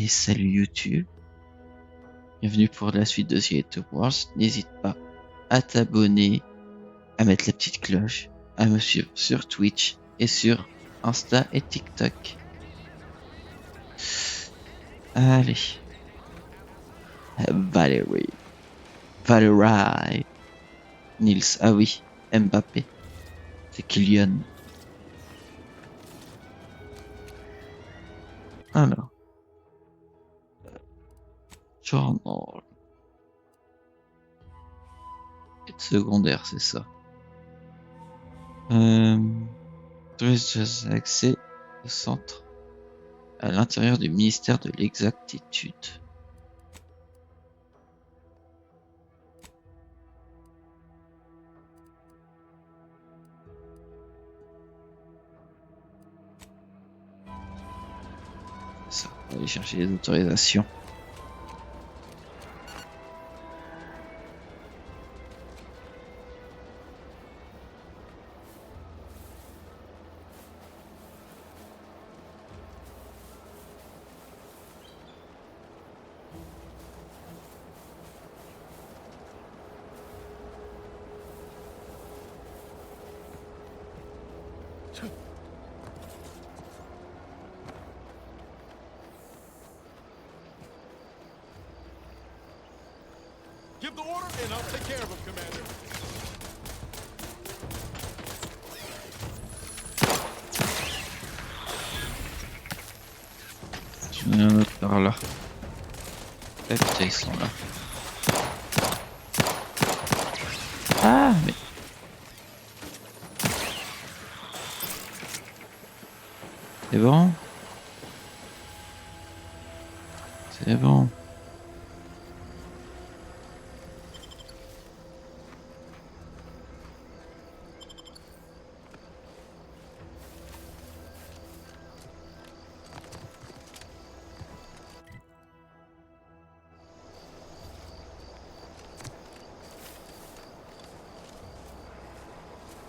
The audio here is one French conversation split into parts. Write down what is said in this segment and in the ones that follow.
Et salut YouTube, bienvenue pour la suite de The Wars. N'hésite pas à t'abonner, à mettre la petite cloche, à me suivre sur Twitch et sur Insta et TikTok. Allez, Valérie, Nils, ah oui, Mbappé, c'est Kylian. Alors, journal. Quête secondaire, c'est ça. Accès au centre à l'intérieur du ministère de l'exactitude. Ça, on va aller chercher les autorisations. Give the order and I'll take care of him, Commander. J'en ai un autre par là. Eh putain, ils sont là. Ah, mais... C'est bon. C'est bon.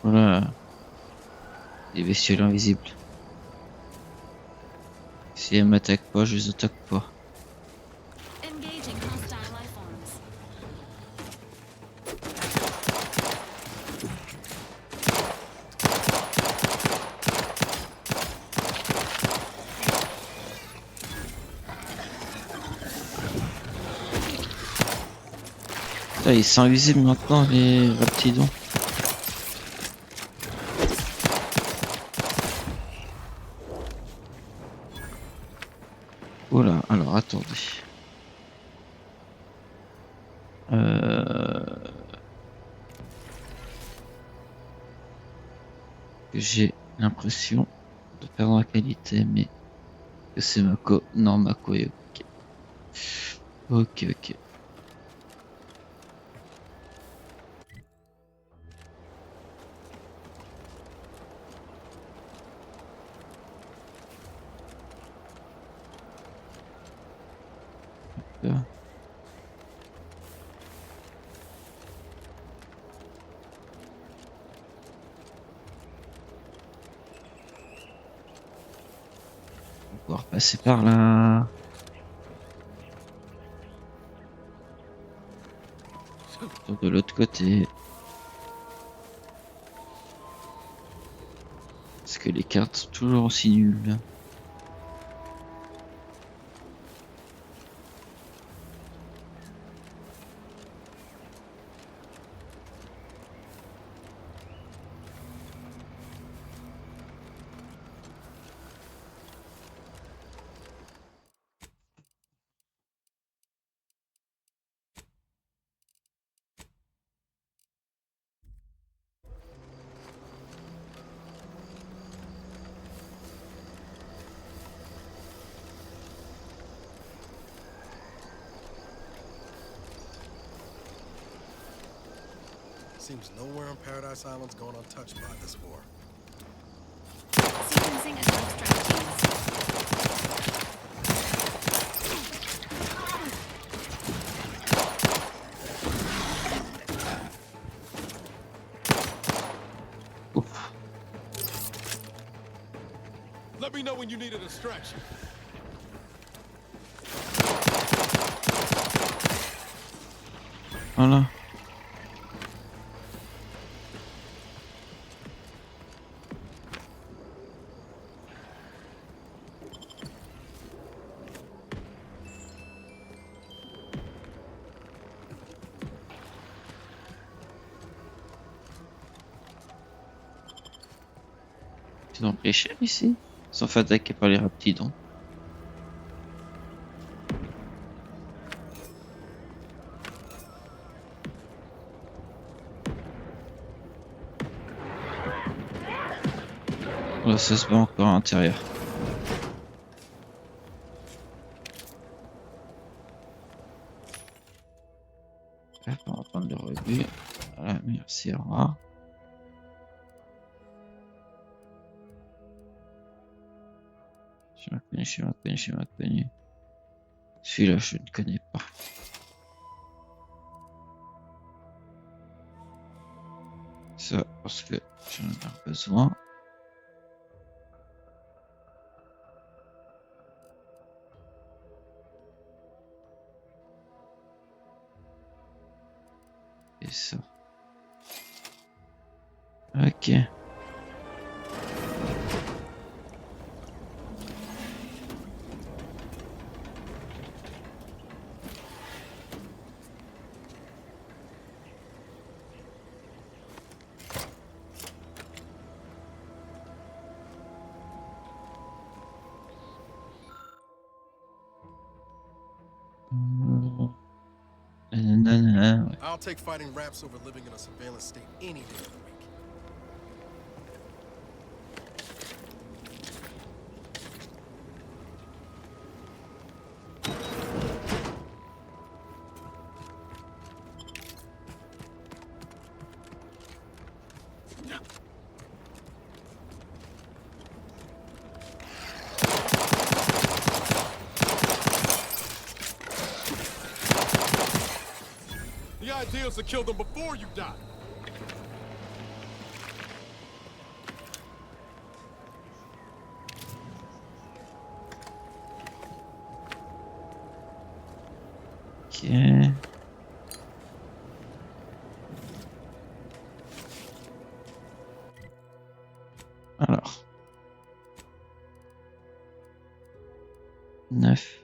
Voilà. Des bestioles invisibles. Si elles m'attaquent pas, je les attaque pas. Engaging hostile life forms. Là, ils sont invisibles maintenant, les raptidons. Oula, alors attendez. J'ai l'impression de perdre la qualité, mais que c'est Mako. Non, Mako est ok. Ok. Là. On va pouvoir passer par là. De l'autre côté. Parce que les cartes sont toujours aussi nulles. Seems nowhere on Paradise Island's gone untouched by this war. Sequencing and extract teams. Ouf. Let me know when you need a distraction. Voilà. Ils ont pêché ici. Ils sont fait attaquer par les raptidons. Là, ça se bat encore à l'intérieur. Hop, on va prendre le rebut. Voilà, merci, au revoir. Je suis inconnu. Celui-là, je ne connais pas. Ça, parce que j'en ai besoin. Et ça. Ok. Nanana, ouais. I'll take fighting raps over living in a surveillance state any day of the week. The idea is to kill them before you die. Ok. Alors. 9.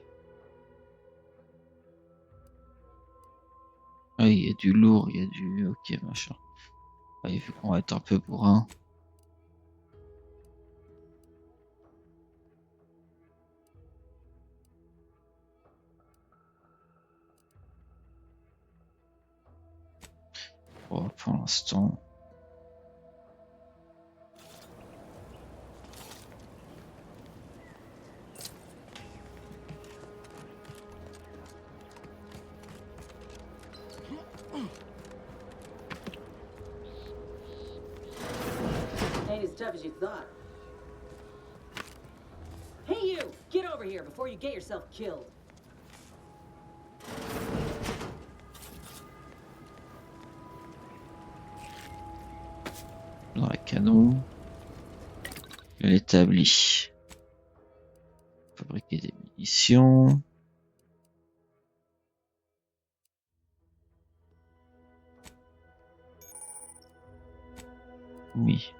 Ah, il y a du lourd, il y a du... Ok, machin. Ah, vu qu'on va être un peu bourrin. Bon, pour l'instant... Ain't as tough as you thought. Hey you! Get over here before you get yourself killed. Dans les canons. L'établi. Fabriquer des munitions. Oui.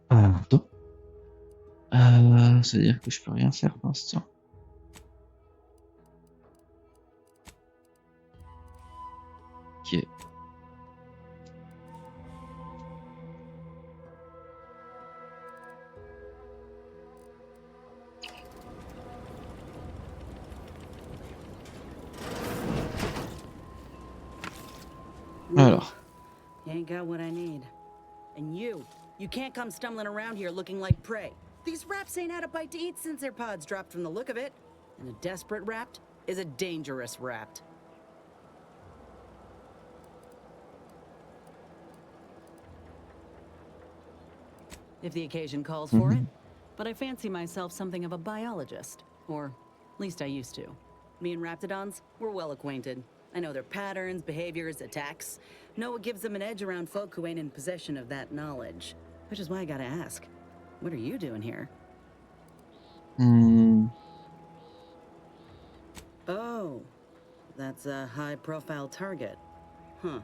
Pardon. C'est-à-dire que je peux rien faire pour l'instant. Ok. Alors. You ain't got what I need. And you can't come stumbling around here looking like prey. These raps ain't had a bite to eat since their pods dropped from the look of it. And a desperate rapt is a dangerous rapt. If the occasion calls for it. But I fancy myself something of a biologist. Or Least I used to. Me and Raptidons, we're well acquainted. I know their patterns, behaviors, attacks. Know what gives them an edge around folk who ain't in possession of that knowledge. Which is why I gotta ask, what are you doing here? Oh, that's a high-profile target. Huh.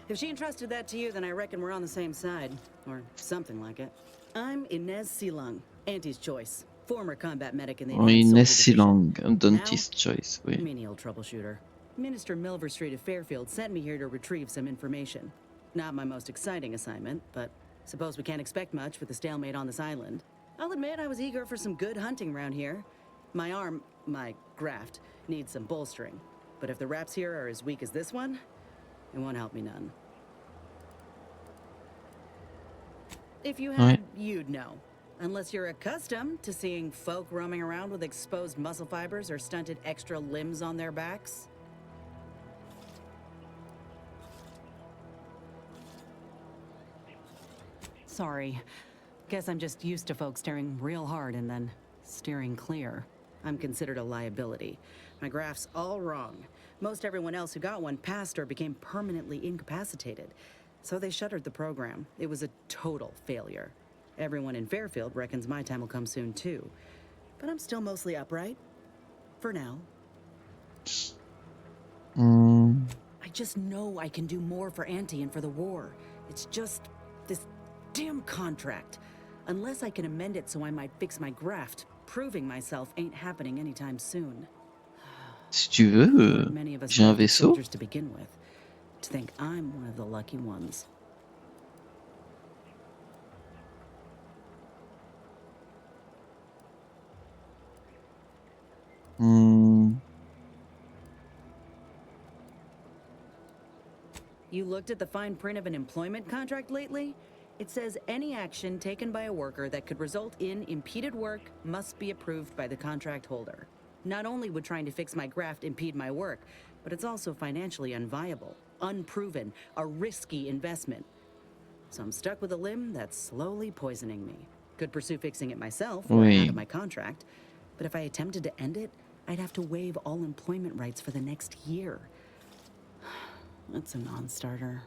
If she entrusted that to you, then I reckon we're on the same side. Or something like it. I'm Inez Silong, Auntie's choice. Former combat medic in the Oui, Advanced Inès Soldier Division. Silang, Dante's Choice, oui. Menial troubleshooter. Minister Milver Street of Fairfield sent me here to retrieve some information. Not my most exciting assignment, but suppose we can't expect much with the stalemate on this island. I'll admit I was eager for some good hunting around here. My arm, my graft, needs some bolstering. But if the raps here are as weak as this one, it won't help me none. If you had, you'd know. Unless you're accustomed to seeing folk roaming around with exposed muscle fibers or stunted extra limbs on their backs. Sorry. Guess I'm just used to folks staring real hard and then steering clear. I'm considered a liability. My graph's all wrong. Most everyone else who got one passed or became permanently incapacitated. So they shuttered the program. It was a total failure. Everyone in Fairfield reckons my time will come soon too. But I'm still mostly upright. For now. I just know I can do more for Auntie and for the war. It's just this damn contract. Unless I can amend it so I might fix my graft, proving myself ain't happening anytime soon. Si tu veux, Many of us j'ai un drafted vaisseau. soldiers to begin with. To think I'm one of the lucky ones. You looked at the fine print of an employment contract lately? It says any action taken by a worker that could result in impeded work must be approved by the contract holder. Not only would trying to fix my graft impede my work, but it's also financially unviable, unproven, a risky investment. So I'm stuck with a limb that's slowly poisoning me. Could pursue fixing it myself or out of my contract, but if I attempted to end it, I'd have to waive all employment rights for the next year. That's a non-starter.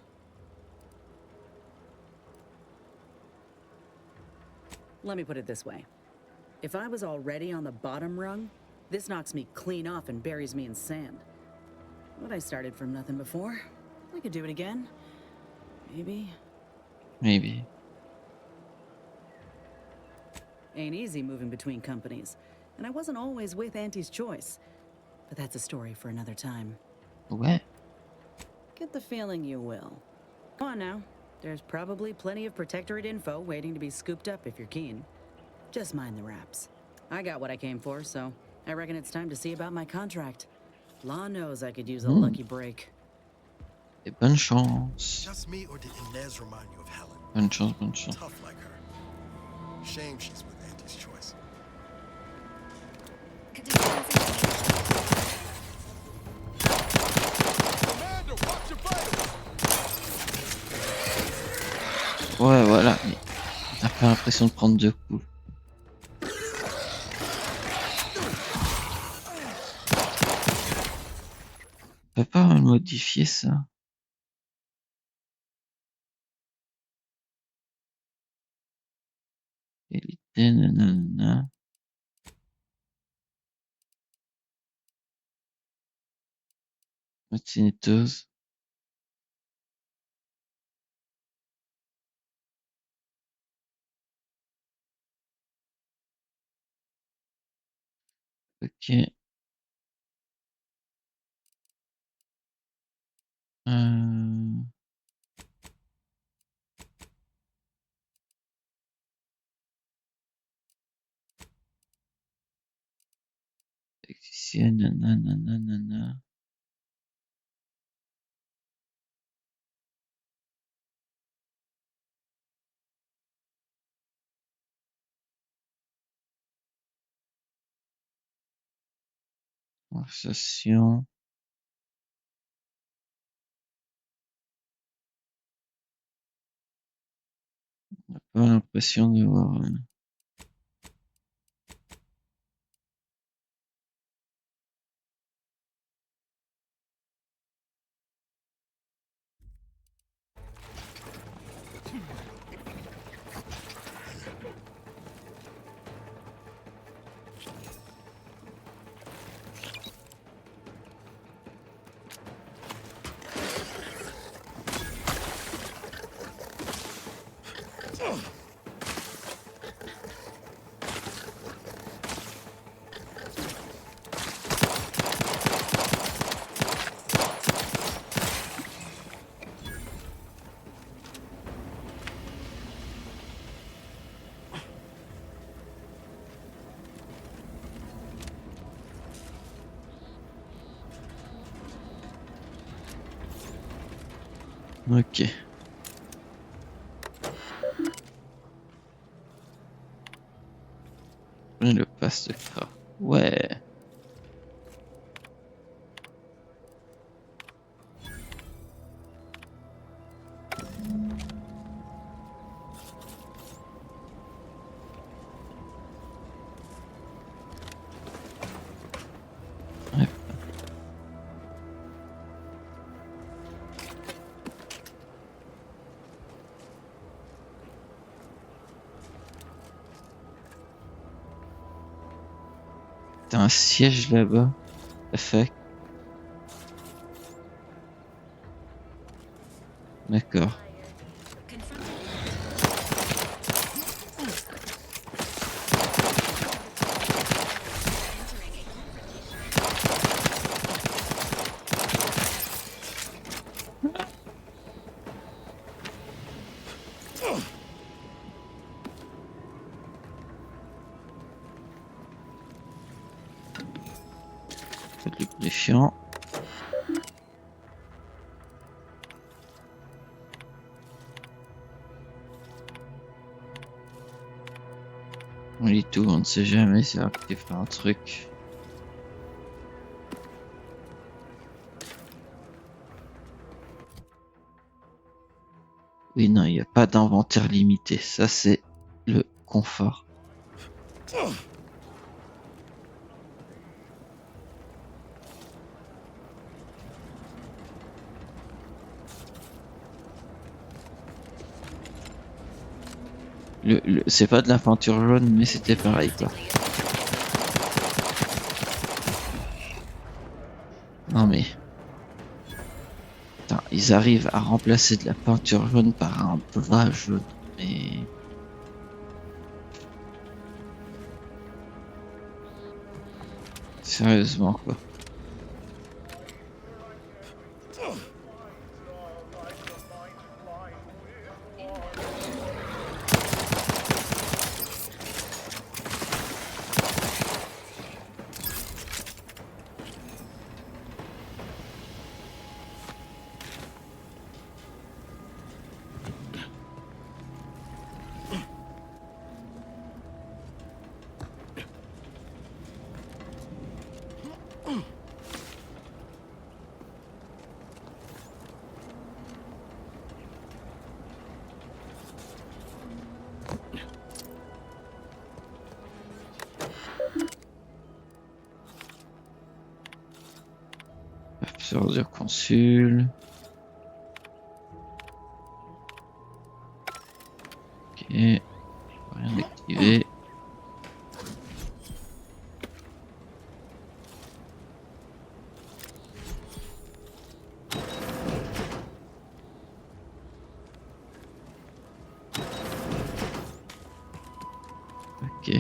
Let me put it this way. If I was already on the bottom rung, this knocks me clean off and buries me in sand. But I started from nothing before. I could do it again. Maybe. Maybe. Ain't easy moving between companies. And I wasn't always with Auntie's choice. But that's a story for another time. Ouais. Get the feeling you will. Come on now. There's probably plenty of Protectorate info waiting to be scooped up if you're keen. Just mind the raps. I got what I came for, so I reckon it's time to see about my contract. Law knows I could use a lucky break. Et bonne chance. Just me, or did Inez remind you of Helen? Bonne chance, bonne chance. Tough like her. Shame she's with Auntie's choice. Commander, watch your back! Ouais, voilà. Mais t'as pas l'impression de prendre deux coups. On peut pas modifier ça. Qualité, nanana. Motinetteuse. Ok. Technicienne, nanana. Conversation. On n'a pas l'impression de voir. Ok. Le passe de cra. Ouais. Ouais. T'as un siège là-bas. La fac. D'accord. Confronting entering a confrontation. Le plus chiant. On lit tout, on ne sait jamais si tu fais un truc. Oui, non, il n'y a pas d'inventaire limité. Ça, c'est le confort. C'est pas de la peinture jaune, mais c'était pareil, quoi. Non, mais... Putain, ils arrivent à remplacer de la peinture jaune par un bras jaune. Mais... Sérieusement, quoi. Sur consul. Ok. Rien d'activé. Ok.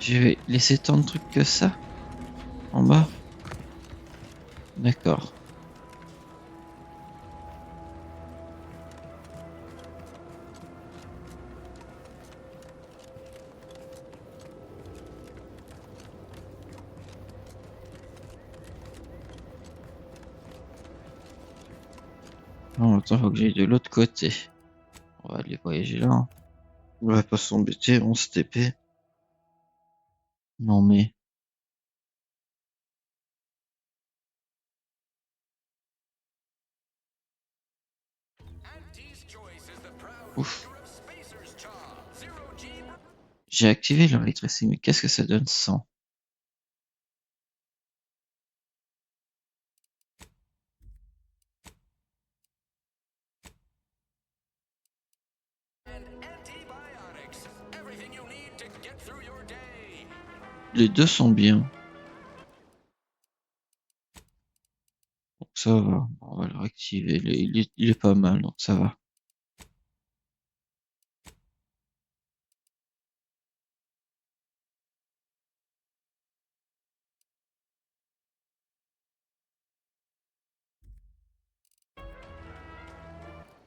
Je vais laisser tant de trucs que ça en bas. D'accord. Non, attends, faut que j'aille de l'autre côté. On va aller voyager là, hein. On va pas s'embêter, on se TP. Non mais... Ouf. J'ai activé le ray tracing, mais qu'est-ce que ça donne sans? Les deux sont bien. Donc ça va. On va le réactiver. Il est pas mal, donc ça va.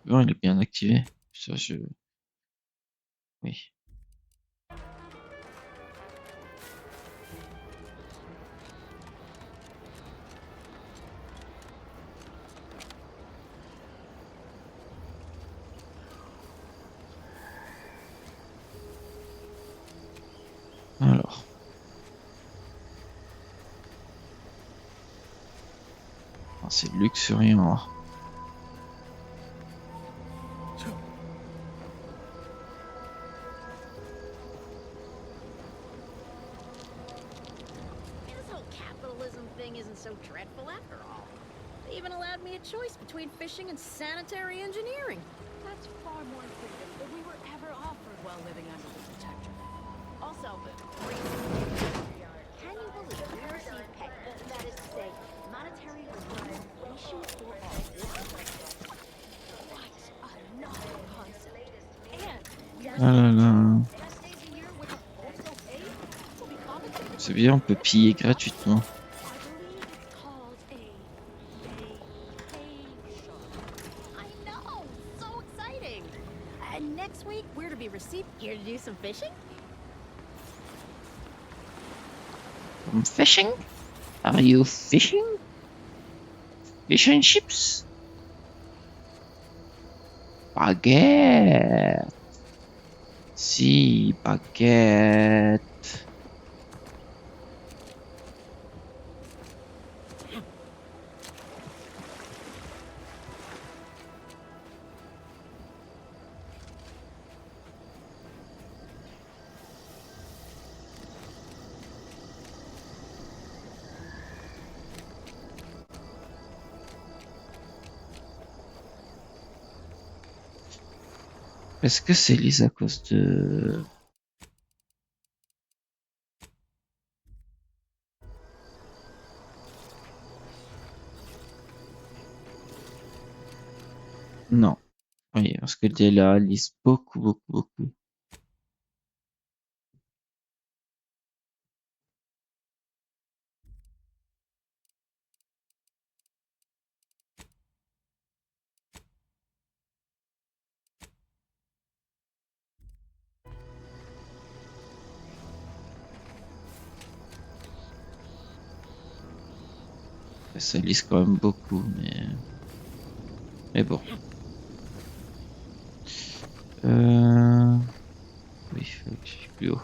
Bon, il est bien activé. Ça, oui. Alors. Ah, c'est luxuriant. This whole capitalism thing isn't so dreadful after all. They even allowed me a choice between fishing and sanitary engineering. That's far more freedom than we were ever offered while living under the protectorate. Also, can you believe we receive pay? That is to say, monetary remuneration for our work? What another concept. And Ah là là. 10 days a year with also paid will be compensated. C'est bien, on peut piller gratuitement. I believe it's called a vacation. I know, so exciting. And next week we're to be received here to do some fishing. Fishing? Are you fishing? Fish and chips? Baguette. Si, baguette. Est-ce que c'est lisse à cause de... Non. Oui, parce que Della lisse beaucoup, beaucoup, beaucoup. Ça lisse quand même beaucoup, mais bon. Oui, il faut que je suis plus haut.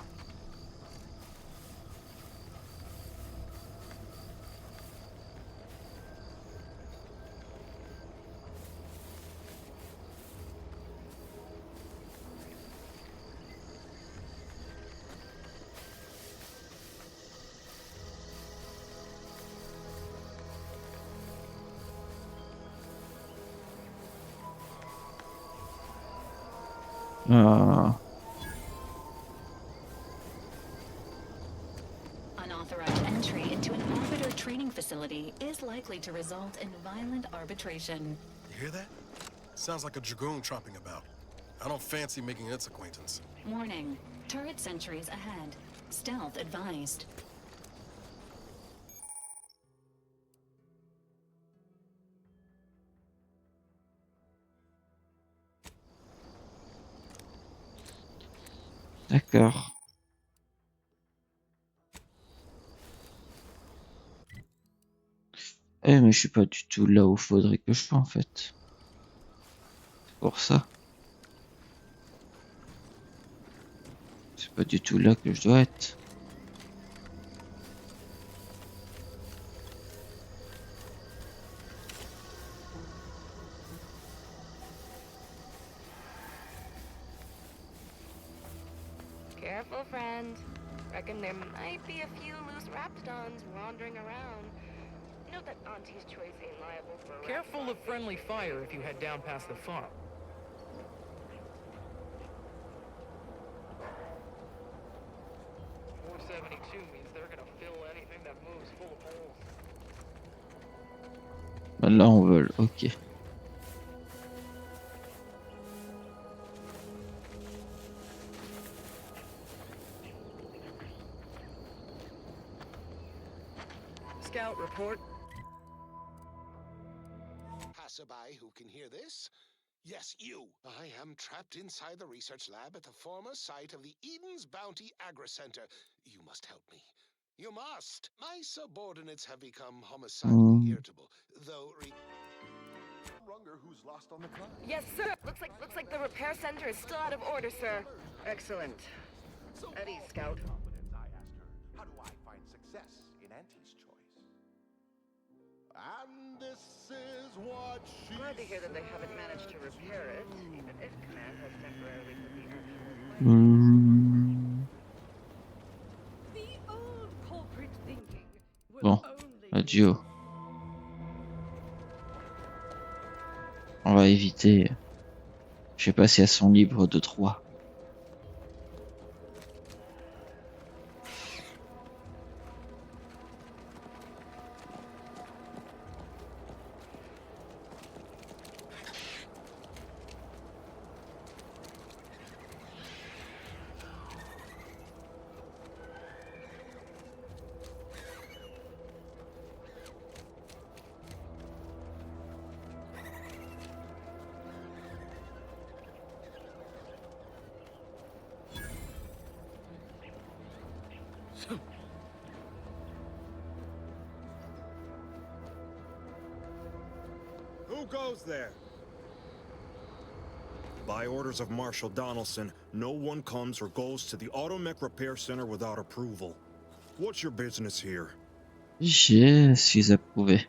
Ah, Unauthorized entry into an arbiter training facility is likely to result in violent arbitration. You hear that? Sounds like a dragoon tromping about. I don't fancy making its acquaintance. Warning. Turret sentries ahead. Stealth advised. d'accord. Eh, mais je suis pas du tout là où faudrait que je sois, en fait. C'est pour ça. C'est pas du tout là que je dois être. Careful, friend. Reckon there might be a few loose raptidons wandering around. Note that Auntie's choice ain't liable for... Careful of friendly fire if you head down past the farm. 472 means Là on vole, ok. Scout, report. Passerby who can hear this? Yes, you. I am trapped inside the research lab at the former site of the Eden's Bounty Agri-Center. You must help me. You must. My subordinates have become homicidally irritable, though who's lost on the climb. Yes, sir. Looks like the repair center is still out of order, sir. Excellent. At ease, Scout. I asked her, how do I find success in Auntie's choice? And this is what she Glad to hear that they haven't managed to repair it, even if Command has temporarily put the actual... The old culprit thinking was Bon, only adieu. On va éviter. Je sais pas si elles sont libres de 3. Who goes there? By orders of Marshal Donaldson, no one comes or goes to the Automech Repair Center without approval. What's your business here? Je suis approuvé.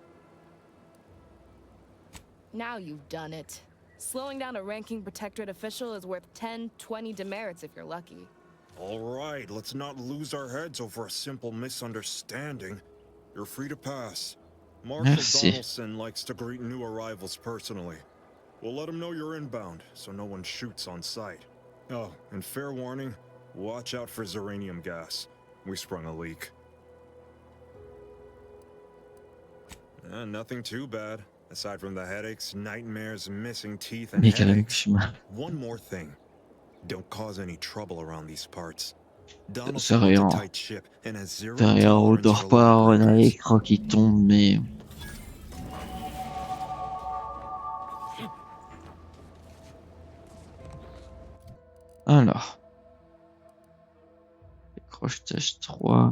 Now you've done it. Slowing down a ranking protectorate official is worth 10, 20 demerits if you're lucky. All right, let's not lose our heads over a simple misunderstanding. You're free to pass. Marshal Merci. Donaldson likes to greet new arrivals personally. We'll let him know you're inbound, so no one shoots on sight. Oh, and fair warning, watch out for xeranium gas. We sprung a leak. Nothing too bad, aside from the headaches, nightmares, missing teeth, and Nickel headaches. chemin. One more thing. Don't cause any trouble around these parts. C'est Donaldson rien. owns a tight ship and has zero C'est rien, on tolerance dort for pas, on a lawbreakers. l'écran qui tombe, mais... Alors... Crochetage 3...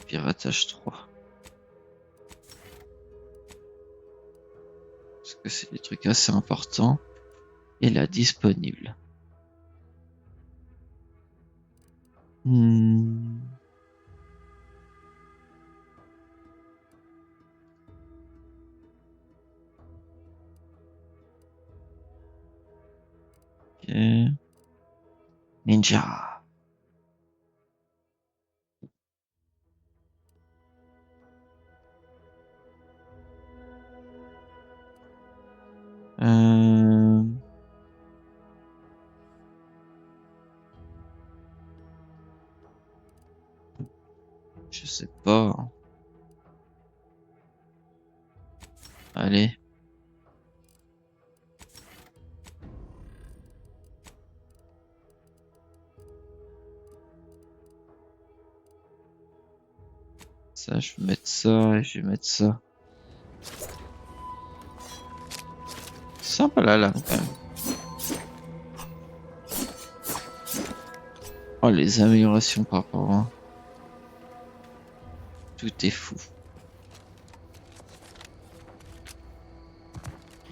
Piratage 3. Parce que c'est des trucs assez importants. Et là, disponible. Ok. Ninja. Je sais pas. Allez. Ça, je vais mettre ça et je vais mettre ça. Sympa la lame quand même. Oh, les améliorations par rapport à... Tout est fou.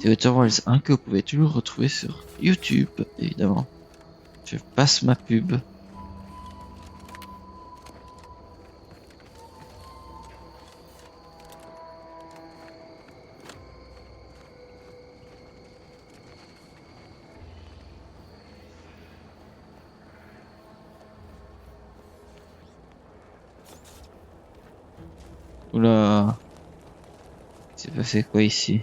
The Outer Wilds 1 que vous pouvez toujours retrouver sur YouTube, évidemment. Je passe ma pub. Oula. C'est passé quoi ici?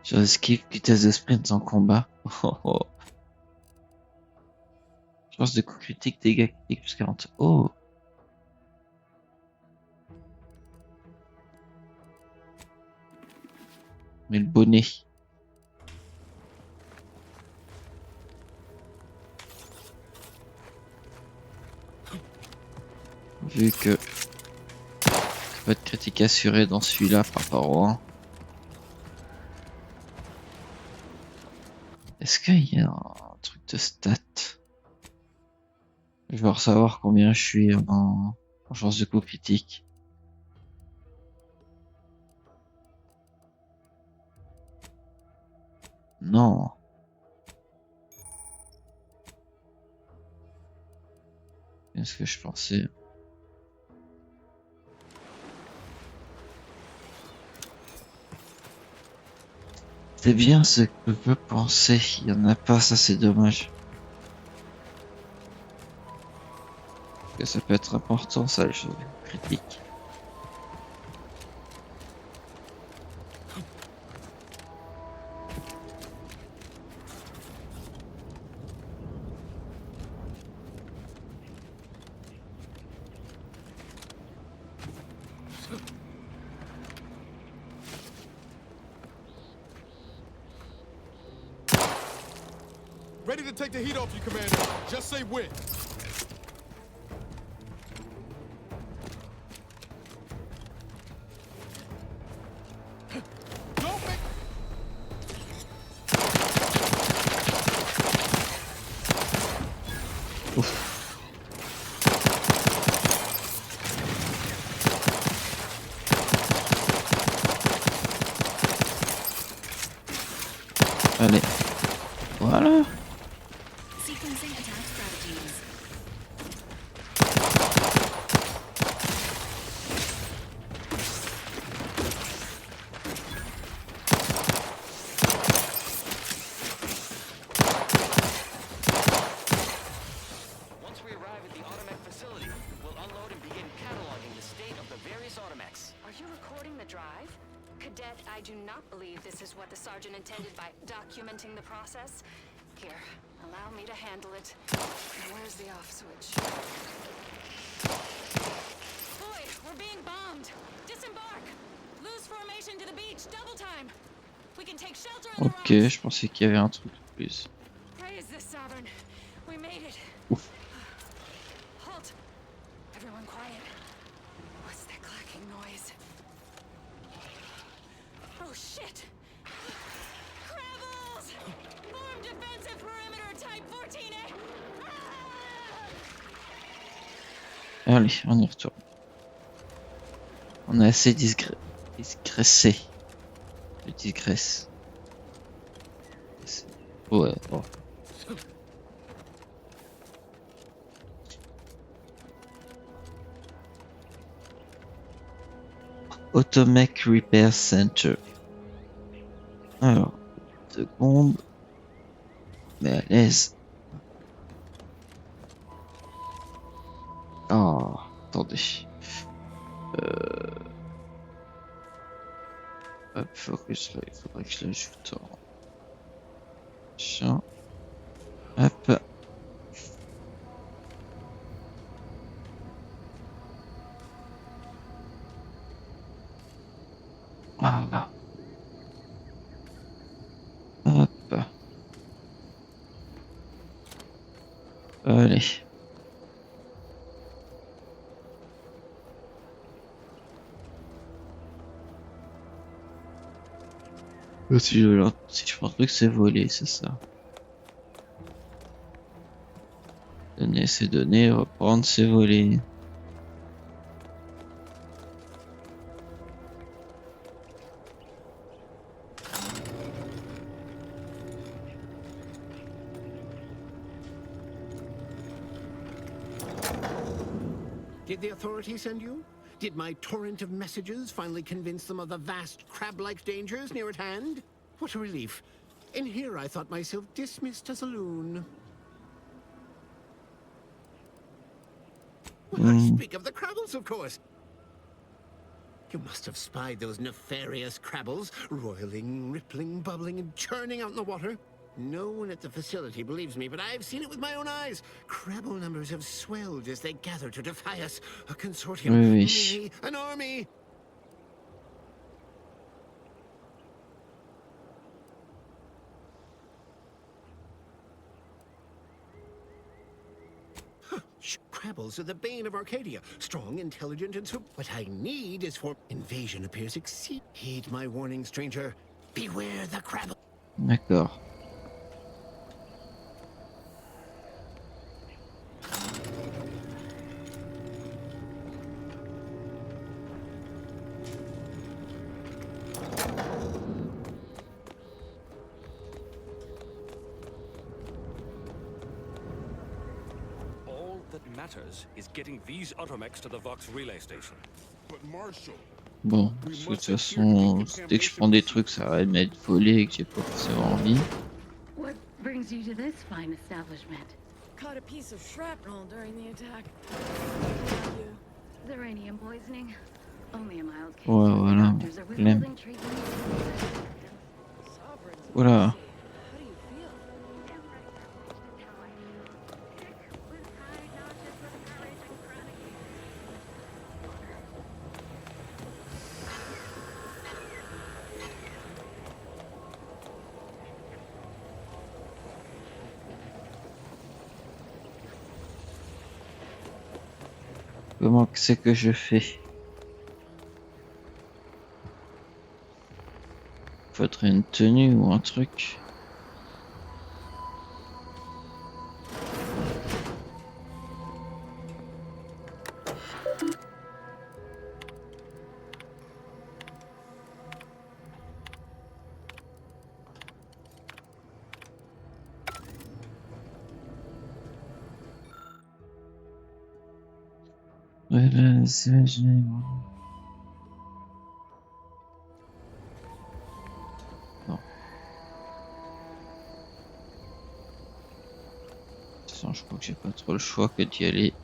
Sur esquive, vitesse de sprint en combat. Oh, oh. Chance de coup critique, dégâts critiques plus 40. Oh. Mais le bonnet. Vu que pas de critique assurée dans celui-là par rapport au 1. Est-ce qu'il y a un truc de stats? Je veux savoir combien je suis en chance de coup critique. Non. Qu'est-ce que je pensais? C'est bien ce que je pensais. Il y en a pas, ça c'est dommage. Parce que ça peut être important, ça, les choses critiques. Ready to take the heat off you, Commander. Just say when. Don't make... Allez. Voilà. Sequencing attack strategies. Once we arrive at the Automech facility, we'll unload and begin cataloging the state of the various Automechs. Are you recording the drive? Cadet, I do not believe this is what the sergeant intended by documenting the process. Here, allow me to handle it. Where's the off switch? Boy, we're being bombed. Disembark. Lose formation to the beach. Double time. We can take shelter in the Ok, rocks. je pensais qu'il y avait un truc de plus. Praise the Sovereign. We made it. Ouf. Halt. Everyone quiet. What's that clacking noise? Oh shit! Crabbles! Form defensive perimeter type 14A! Allez, on y retourne. On a assez disgraissé. Je digresse. Ouais, bon. Automech Repair Center. Alors, seconde. Mais à l'aise. Oh, attendez. Hop, il faudrait que je l'ajoute en... Machin. Hop. Voilà. Hop. Allez. Si je pense que c'est volé, c'est ça. Donner c'est donner, reprendre c'est voler. Did the authorities send you? Did my torrent of messages finally convince them of the vast crab-like dangers near at hand? What a relief. In here I thought myself dismissed as a loon. Well, I speak of the crabbles, of course. You must have spied those nefarious crabbles, roiling, rippling, bubbling, and churning out in the water. No one at the facility believes me, but I've seen it with my own eyes. Crabble numbers have swelled as they gather to defy us. A consortium, Oui, oui. nay, an army. Crabbles are the bane of Arcadia. Strong, intelligent, and so. What I need is for invasion appears exceed. Heed my warning, stranger. Beware the crabble. D'accord. All that matters is getting these automechs to the Vox relay station. But Marshal, Bon, parce que de toute façon, dès que je prends des trucs, ça va m'être volé et que j'ai pas forcément envie. What brings you to this fine establishment? Caught a piece of shrapnel during the attack. Uranium poisoning. Only a mild case. Ouais, voilà. Doctors are Flemme. withholding treatment. Voilà. Comment que c'est que je fais? Faudrait une tenue ou un truc. Voilà, c'est génial. Non. De toute façon, je crois que j'ai pas trop le choix que d'y aller.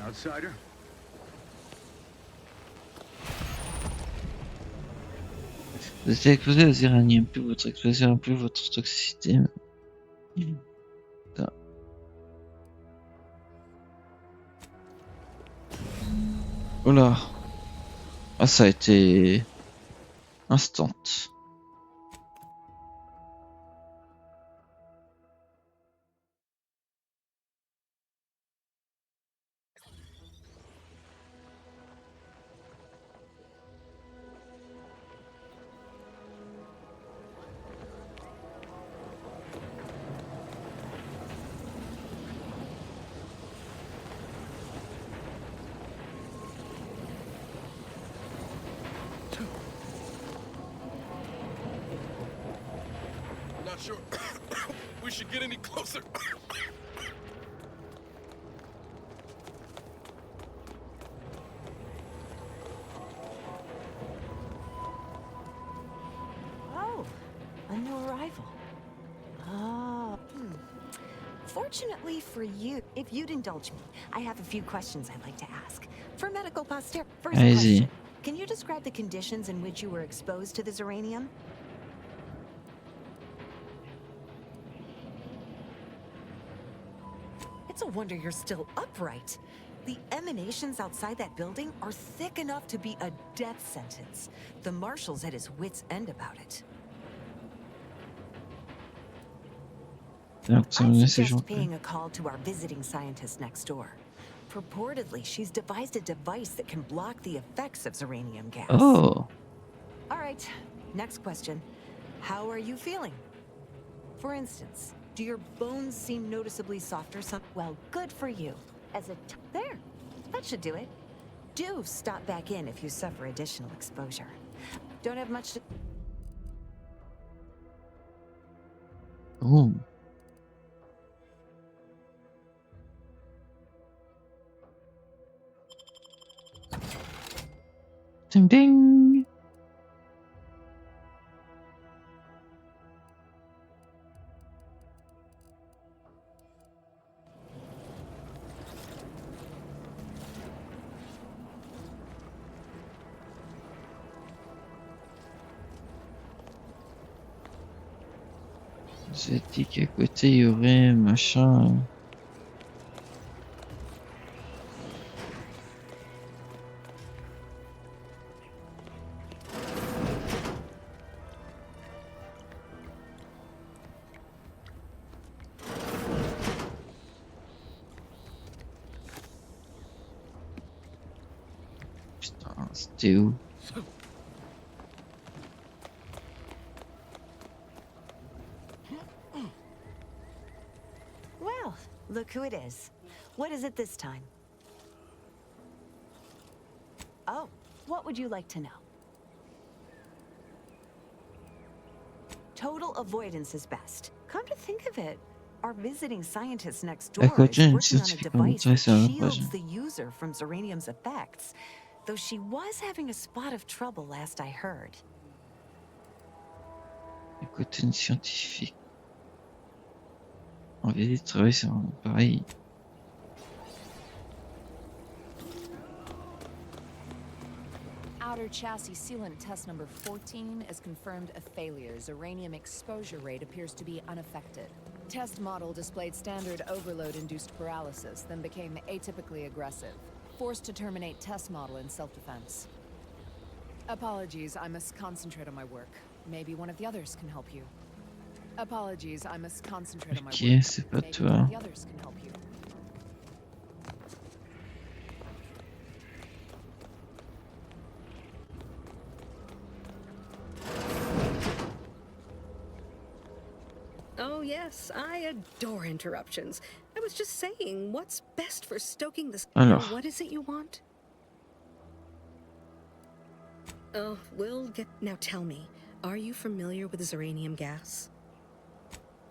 outsider. Vous êtes exposé aux iraniens, plus votre exposition, plus votre toxicité. Putain. Oula. Ah, ça a été instant. Not sure we should get any closer. Oh, a new arrival. Oh. Fortunately for you, if you'd indulge me, I have a few questions I'd like to ask. For medical posterity. First question. Can you describe the conditions in which you were exposed to this uranium? It's a wonder you're still upright. The emanations outside that building are thick enough to be a death sentence. The marshal's at his wit's end about it. I'd suggest paying a call to our visiting scientist next door. Purportedly, she's devised a device that can block the effects of uranium gas. Oh. All right, next question. How are you feeling? For instance, do your bones seem noticeably softer? Well, good for you. There, that should do it. Do stop back in if you suffer additional exposure. Don't have much to... Oh. Ding ding. J'ai dit qu'à côté il y aurait machin. Putain, c'était où? Well, look who it is. What is it this time? Oh, what would you like to know? Total avoidance is best. Come to think of it, our visiting scientist next door Écoute, is j'ai une working on a certificat device that d'intéressé à shields the user from Zeranium's effects, though she was having a spot of trouble last I heard. Écoute, une scientifique. On vient de travailler sur un appareil. Outer chassis sealant test number 14 is confirmed a failure. Uranium exposure rate appears to be unaffected. Test model displayed standard overload-induced paralysis, then became atypically aggressive. Forced to terminate test model in self-defense. Apologies, I must concentrate on my work. Maybe one of the others can help you. Apologies, I must concentrate on my Ok, work. c'est pas Maybe one of toi. the others can help you. Oh, yes, I adore interruptions. I was just saying, what's best for stoking this? Alors. What is it you want? Oh, we'll get. Now tell me, are you familiar with Zeranium gas?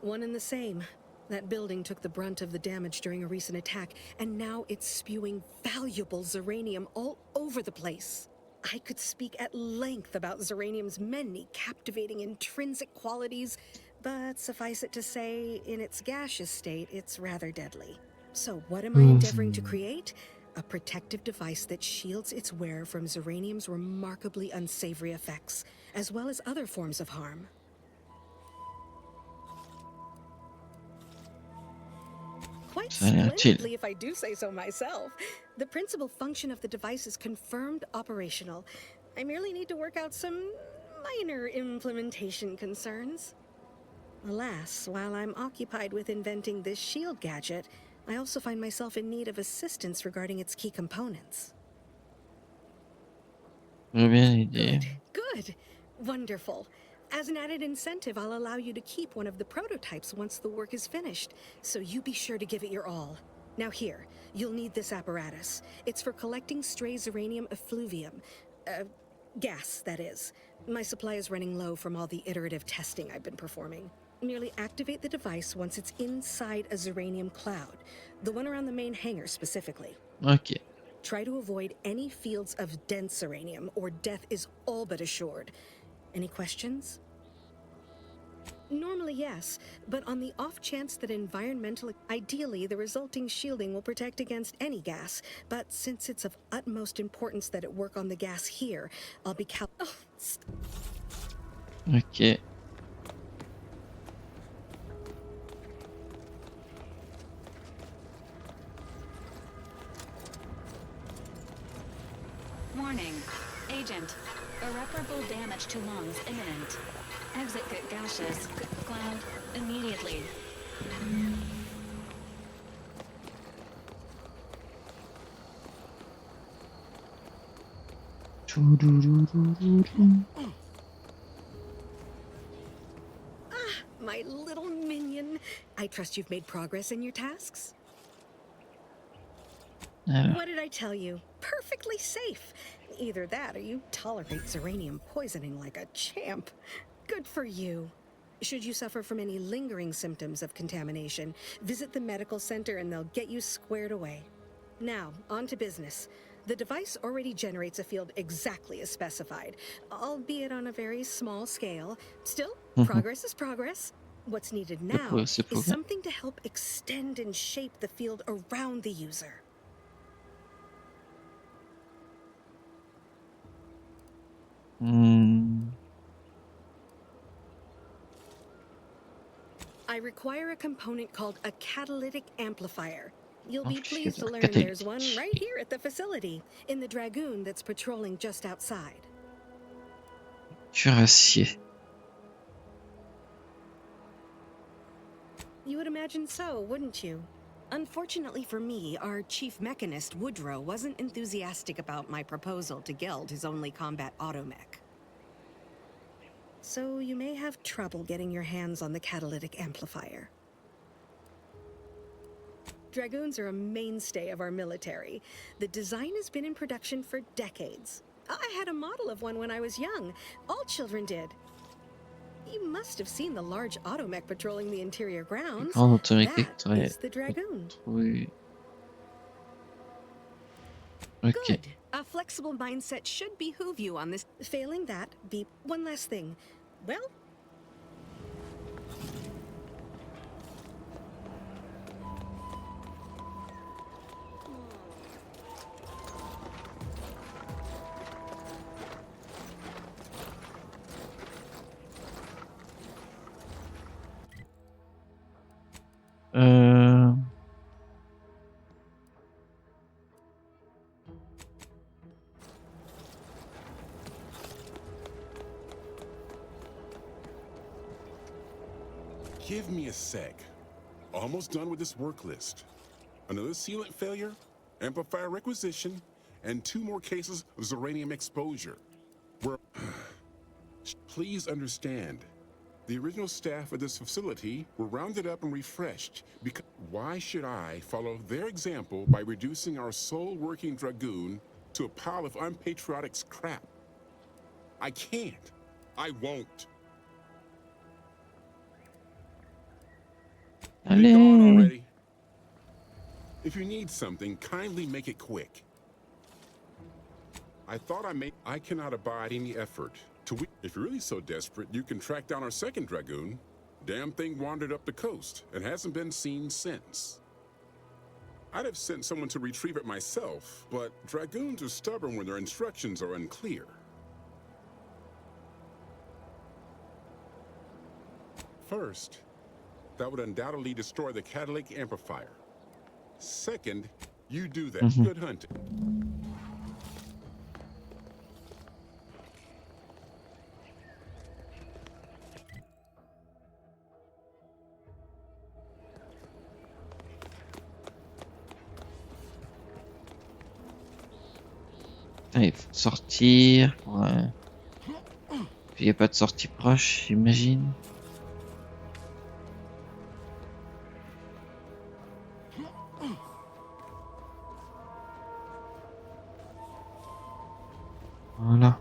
One and the same. That building took the brunt of the damage during a recent attack, and now it's spewing valuable Zeranium all over the place. I could speak at length about Zeranium's many captivating intrinsic qualities, but suffice it to say, in its gaseous state, it's rather deadly. So what am I endeavoring to create? A protective device that shields its wearer from Zeranium's remarkably unsavory effects, as well as other forms of harm. Quite splendidly, if I do say so myself. The principal function of the device is confirmed operational. I merely need to work out some minor implementation concerns. Alas, while I'm occupied with inventing this shield gadget, I also find myself in need of assistance regarding its key components. Good. Wonderful. As an added incentive, I'll allow you to keep one of the prototypes once the work is finished, so you be sure to give it your all. Now here, you'll need this apparatus. It's for collecting stray Zeranium effluvium. Gas, that is. My supply is running low from all the iterative testing I've been performing. Merely activate the device once it's inside a Zeranium cloud, the one around the main hangar specifically. Ok. Try to avoid any fields of dense Zeranium, or death is all but assured. Any questions? Normally, yes, but on the off chance that ideally, the resulting shielding will protect against any gas, but since it's of utmost importance that it work on the gas here, I'll be Ok. Warning. Agent. Irreparable damage to lungs imminent. Exit gaseous. Cloud. Immediately. My little minion. I trust you've made progress in your tasks? What did I tell you? Perfectly safe. Either that or you tolerate Zeranium poisoning like a champ. Good for you. Should you suffer from any lingering symptoms of contamination, visit the medical center and they'll get you squared away. Now, on to business. The device already generates a field exactly as specified, albeit on a very small scale. Still, progress is progress. What's needed now is something to help extend and shape the field around the user. I require a component called a catalytic amplifier. You'll be Donc, je pleased to learn there's one right here at the facility, in the Dragoon that's patrolling just outside. Cuirassier. You would imagine so, wouldn't you? Unfortunately for me, our chief mechanist, Woodrow, wasn't enthusiastic about my proposal to gild his only combat automech. So you may have trouble getting your hands on the catalytic amplifier. Dragoons are a mainstay of our military. The design has been in production for decades. I had a model of one when I was young. All children did. You must have seen the large automech patrolling the interior grounds. That is the Dragoon. Oui. Ok. Good. A flexible mindset should behoove you on this. Failing that, be one last thing. Well, Give me a sec. Almost done with this work list. Another sealant failure, amplifier requisition, and 2 more cases of Zeranium exposure. Please understand, the original staff of this facility were rounded up and refreshed because why should I follow their example by reducing our sole working Dragoon to a pile of unpatriotic crap? I can't. I won't. Be gone already. If you need something, kindly make it quick. I cannot abide any effort. If you're really so desperate, you can track down our second Dragoon. Damn thing wandered up the coast and hasn't been seen since. I'd have sent someone to retrieve it myself, but Dragoons are stubborn when their instructions are unclear. First, that would undoubtedly destroy the catalytic amplifier. Second, you do that. Good hunting. Il faut sortir. Ouais. Puis il n'y a pas de sortie proche, j'imagine. Voilà.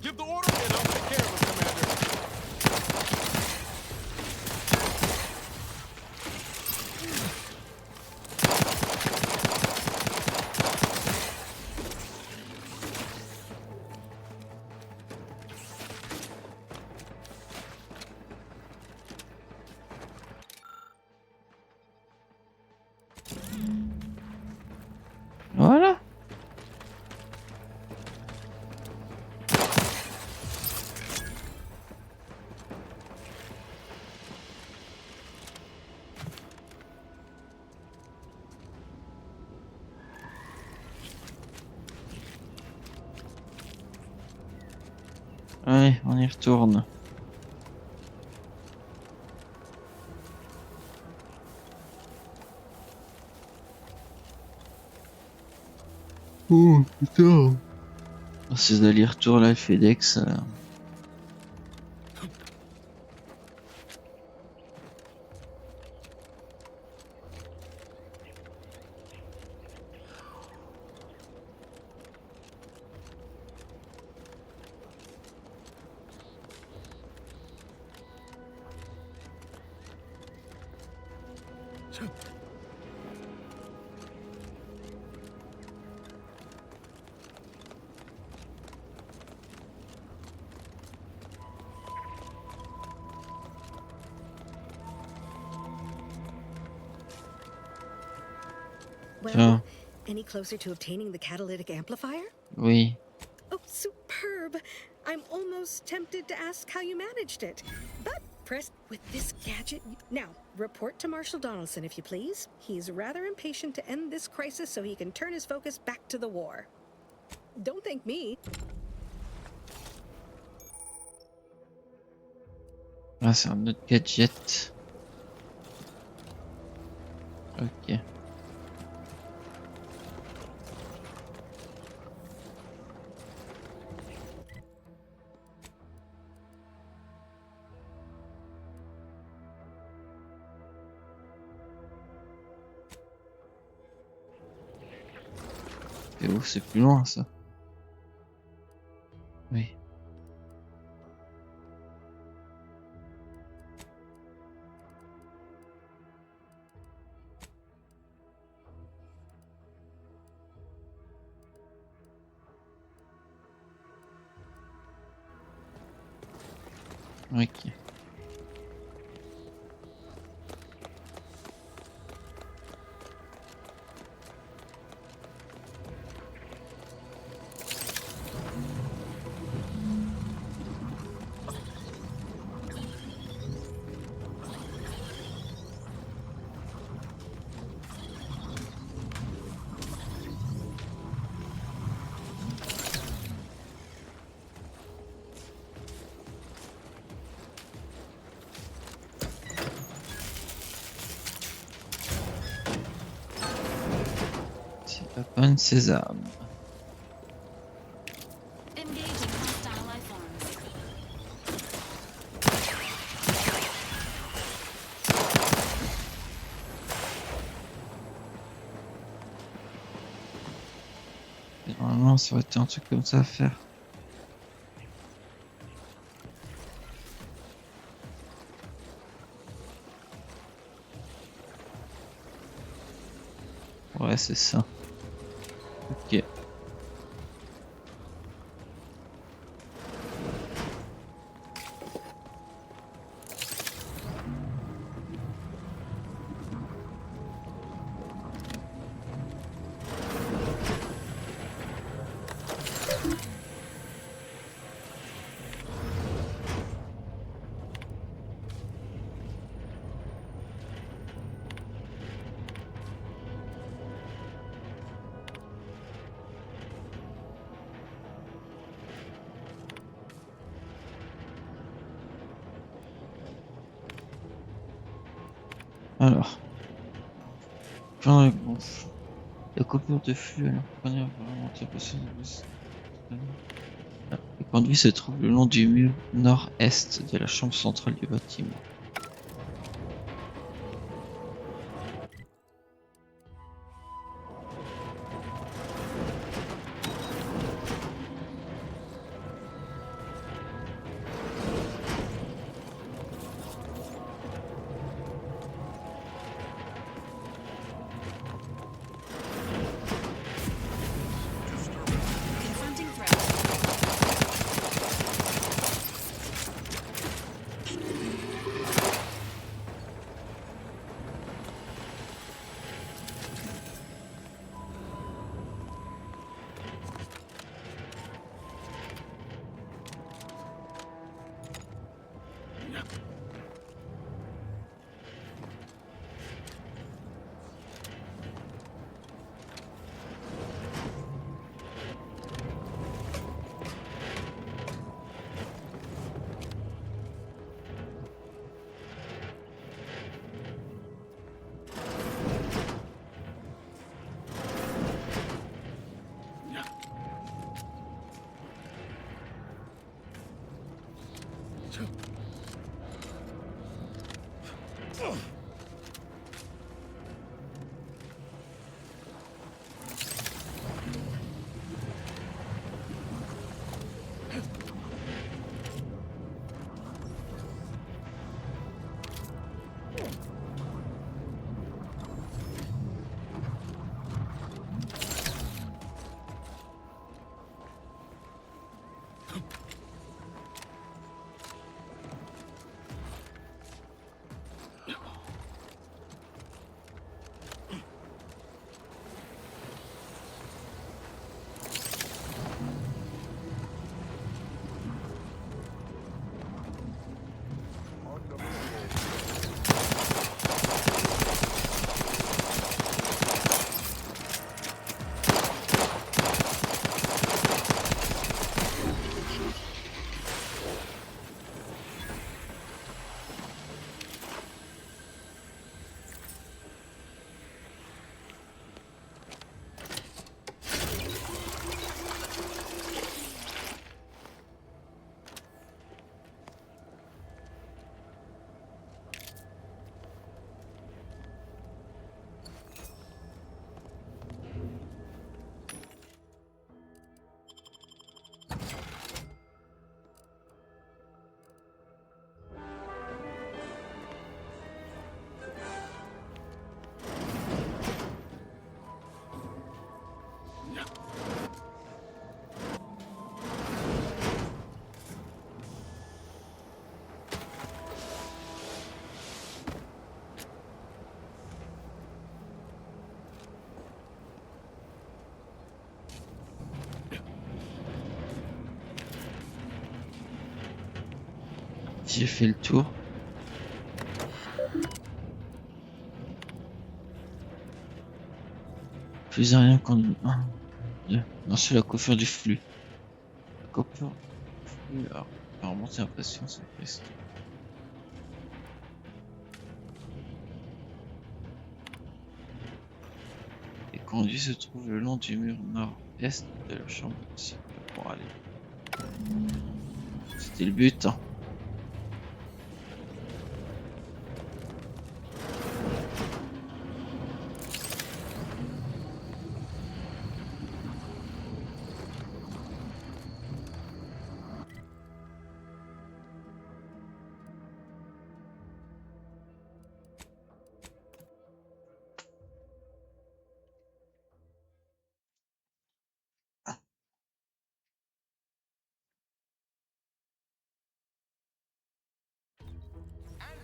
Give the order and I'll take care of it, Commander. Voilà. Allez, on y retourne. Oh putain. Ces allers-retours là, FedEx. Well, any closer to obtaining the catalytic amplifier? Oui. Oh, superb! I'm almost tempted to ask how you managed it. But press with this gadget. Now, report to Marshal Donaldson, if you please. He's rather impatient to end this crisis so he can turn his focus back to the war. Don't thank me. Ah, c'est un autre gadget. Ok. C'est ouf, c'est plus loin ça. Oui. Ok. C'est la bonne sésame. Normalement, ça aurait été un truc comme ça à faire. Ouais, c'est ça. Ok. Alors, plein de gonfle. La coupure de flux à la première remontée le conduit se trouve le long du mur nord-est de la chambre centrale du bâtiment. J'ai fait le tour. Plus rien qu'on... Non, c'est la coiffure du flux. La coiffure du flux. Alors, apparemment, c'est l'impression, c'est triste. Les conduits se trouvent le long du mur nord-est de la chambre de cycle pour aller. C'était le but, hein.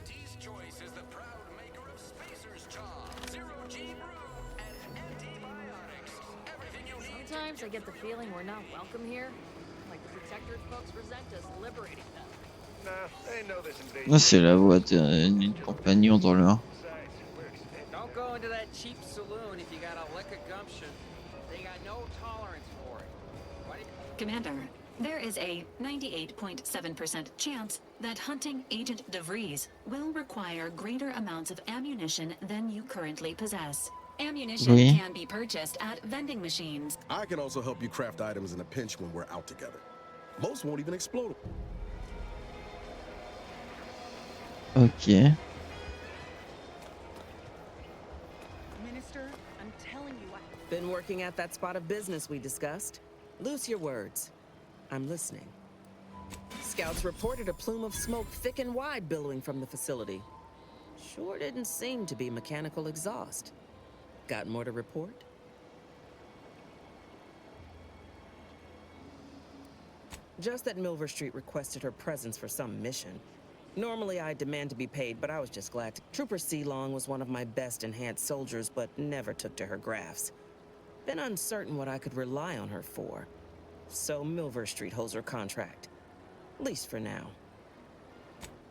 Auntie's Choice is the proud maker of Spacer's Charm, Zero G Brew, and antibiotics. Everything you need. Sometimes I get the feeling we're not welcome here. Like the protectorate folks resent us liberating them. Nah, they know this invasion. Là, c'est la voix d'une compagnon dans le 1. Don't go into that cheap saloon if you got a lick of gumption. They got no tolerance for it. Why do you... Commander, there is a 98.7% chance that hunting Agent DeVries will require greater amounts of ammunition than you currently possess. Ammunition Oui. can be purchased at vending machines. I can also help you craft items in a pinch when we're out together. Most won't even explode. Ok. Minister, I'm telling you, I've been working at that spot of business we discussed. Loose your words. I'm listening. Scouts reported a plume of smoke thick and wide billowing from the facility. Sure didn't seem to be mechanical exhaust. Got more to report? Just that Milver Street requested her presence for some mission. Normally I demand to be paid, but I was just glad to. Trooper Sealong was one of my best enhanced soldiers, but never took to her grafts. Been uncertain what I could rely on her for. So Milver Street holds her contract. At least for now.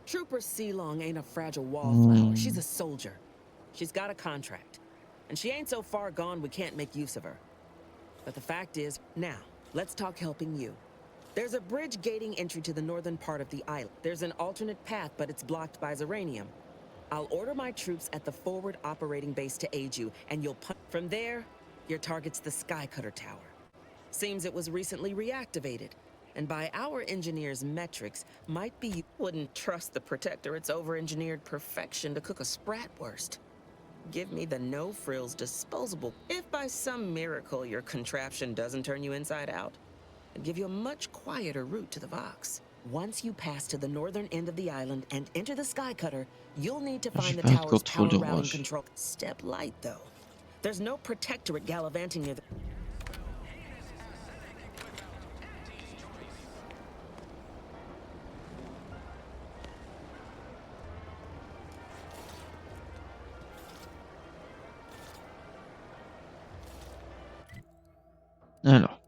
Trooper Sealong ain't a fragile wallflower. She's a soldier. She's got a contract. And she ain't so far gone we can't make use of her. But the fact is, now, let's talk helping you. There's a bridge gating entry to the northern part of the island. There's an alternate path, but it's blocked by Zeranium. I'll order my troops at the forward operating base to aid you, and you'll from there, your target's the Skycutter Tower. Seems it was recently reactivated, and by our engineers' metrics, might be you wouldn't trust the Protectorate's over-engineered perfection to cook a spratwurst. Give me the no-frills disposable. If by some miracle your contraption doesn't turn you inside out, and give you a much quieter route to the Vox. Once you pass to the northern end of the island and enter the Skycutter, you'll need to find the tower's power routing control. Step light, though. There's no Protectorate gallivanting near the... Alors.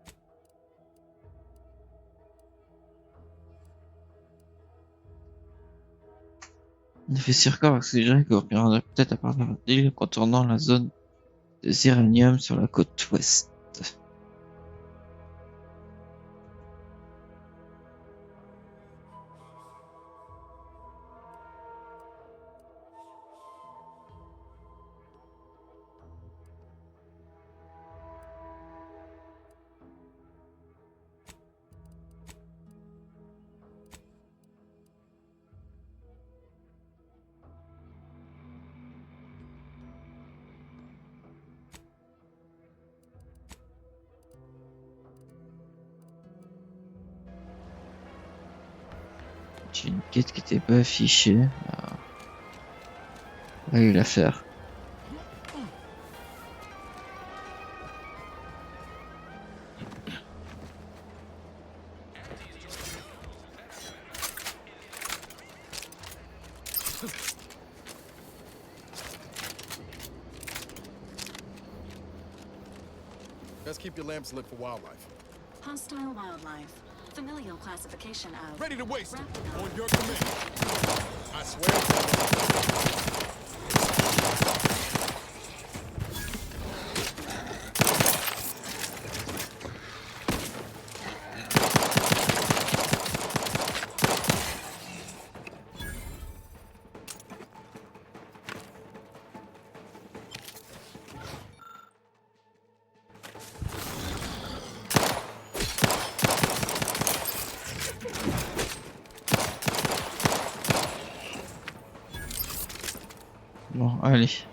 On a fait circuit accéléré qui reviendra peut-être à partir d'un délai contournant la zone de Zeranium sur la côte ouest. J'ai une quête qui n'était pas affichée. On va eu la faire. Best keep your lamps lit for wildlife. Hostile wildlife. familial classification of... Ready to waste it. On your command. I swear. Bon, allez.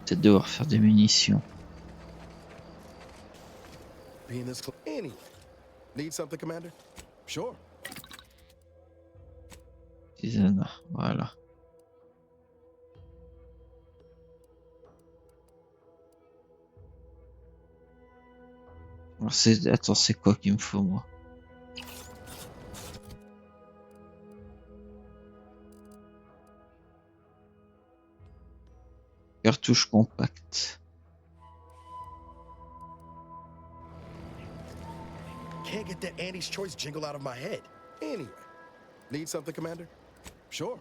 Peut-être devoir faire des munitions. Being this close. Anyway. Need something, Commander? Sure. Tisane, voilà. Alors attends, c'est quoi qu'il me faut, moi? Cartouche compacte. Can't get that Auntie's Choice jingle out of my head. Anyway. Need something, Commander? Sure.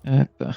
Hop.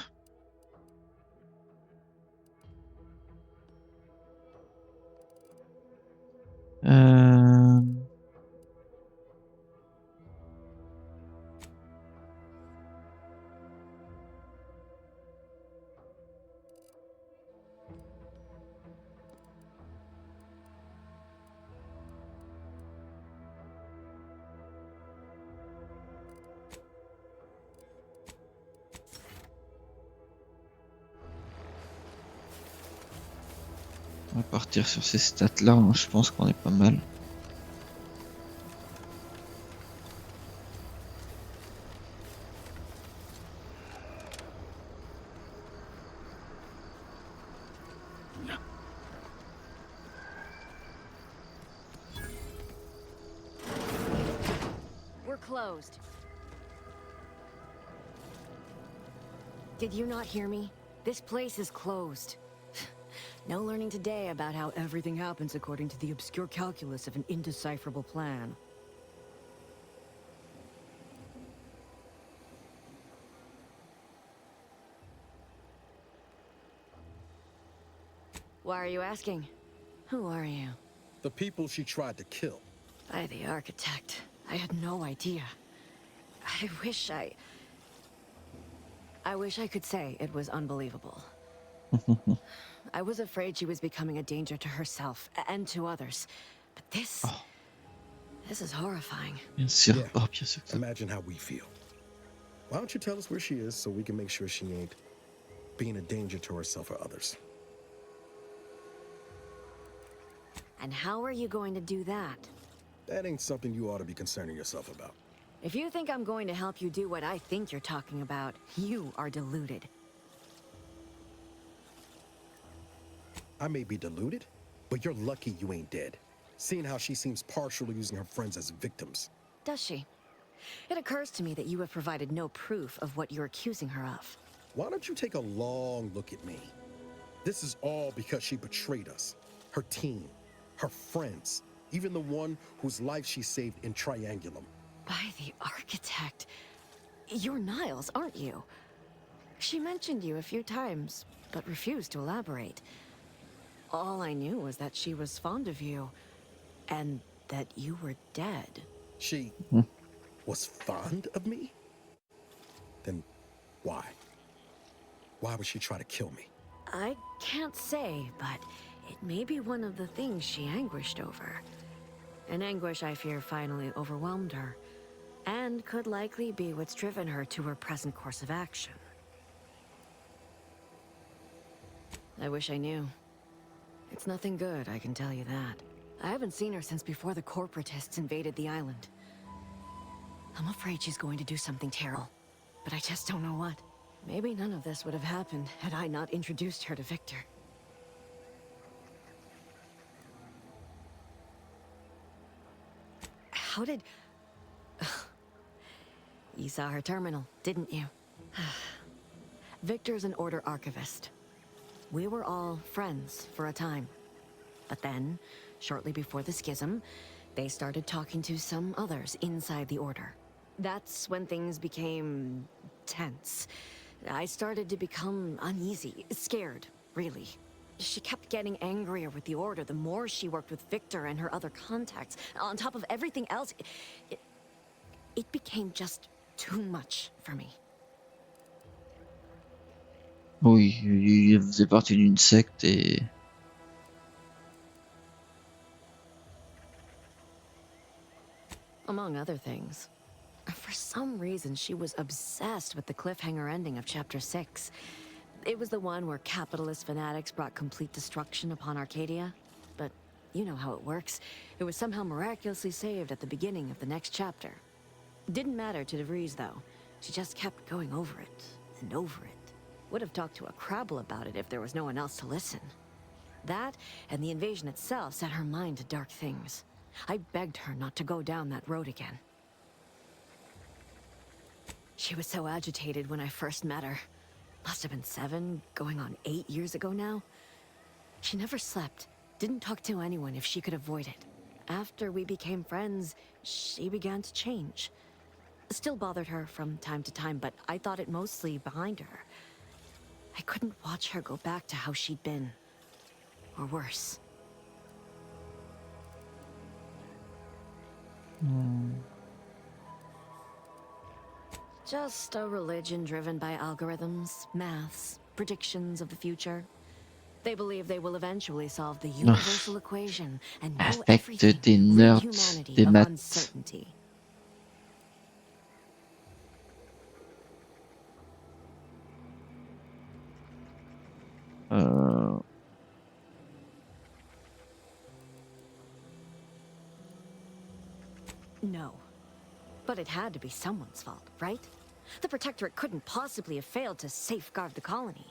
On va partir sur ces stats là, moi je pense qu'on est pas mal. We're closed. Did you not hear me? This place is closed. No learning today about how everything happens according to the obscure calculus of an indecipherable plan. Why are you asking? Who are you? The people she tried to kill. By the architect. I had no idea. I wish I could say it was unbelievable. I was afraid she was becoming a danger to herself and to others. But this is horrifying. Bien sûr. Yeah. Oh, bien sûr. Imagine how we feel. Why don't you tell us where she is so we can make sure she ain't being a danger to herself or others? And how are you going to do that? That ain't something you ought to be concerning yourself about. If you think I'm going to help you do what I think you're talking about, you are deluded. I may be deluded, but you're lucky you ain't dead. Seeing how she seems partial to using her friends as victims. Does she? It occurs to me that you have provided no proof of what you're accusing her of. Why don't you take a long look at me? This is all because she betrayed us. Her team, her friends, even the one whose life she saved in Triangulum. By the architect. You're Niles, aren't you? She mentioned you a few times, but refused to elaborate. All I knew was that she was fond of you, and that you were dead. She was fond of me? Then why? Why would she try to kill me? I can't say, but it may be one of the things she anguished over. An anguish I fear finally overwhelmed her, and could likely be what's driven her to her present course of action. I wish I knew. It's nothing good, I can tell you that. I haven't seen her since before the corporatists invaded the island. I'm afraid she's going to do something terrible, but I just don't know what. Maybe none of this would have happened had I not introduced her to Victor. How did... You saw her terminal, didn't you? Victor's an Order archivist. We were all friends for a time. But then, shortly before the schism, they started talking to some others inside the Order. That's when things became tense. I started to become uneasy, scared, really. She kept getting angrier with the Order the more she worked with Victor and her other contacts. On top of everything else, it became just too much for me. Oui, il faisait partie d'une secte et... Among other things. For some reason, she was obsessed with the cliffhanger ending of Chapter 6. It was the one where capitalist fanatics brought complete destruction upon Arcadia. But you know how it works. It was somehow miraculously saved at the beginning of the next chapter. Didn't matter to DeVries, though. She just kept going over it and over it. Would have talked to a Crabble about it if there was no one else to listen. That, and the invasion itself, set her mind to dark things. I begged her not to go down that road again. She was so agitated when I first met her. Must have been 7, going on 8 years ago now. She never slept, didn't talk to anyone if she could avoid it. After we became friends, she began to change. Still bothered her from time to time, but I thought it mostly behind her. I couldn't watch her go back to how she'd been. Or worse. Just a religion driven by algorithms, maths, predictions of the future. They believe they will eventually solve the universal equation and know everything, Affecte des rid nerds, humanity des of maths. uncertainty. No. But it had to be someone's fault, right? The Protectorate couldn't possibly have failed to safeguard the colony.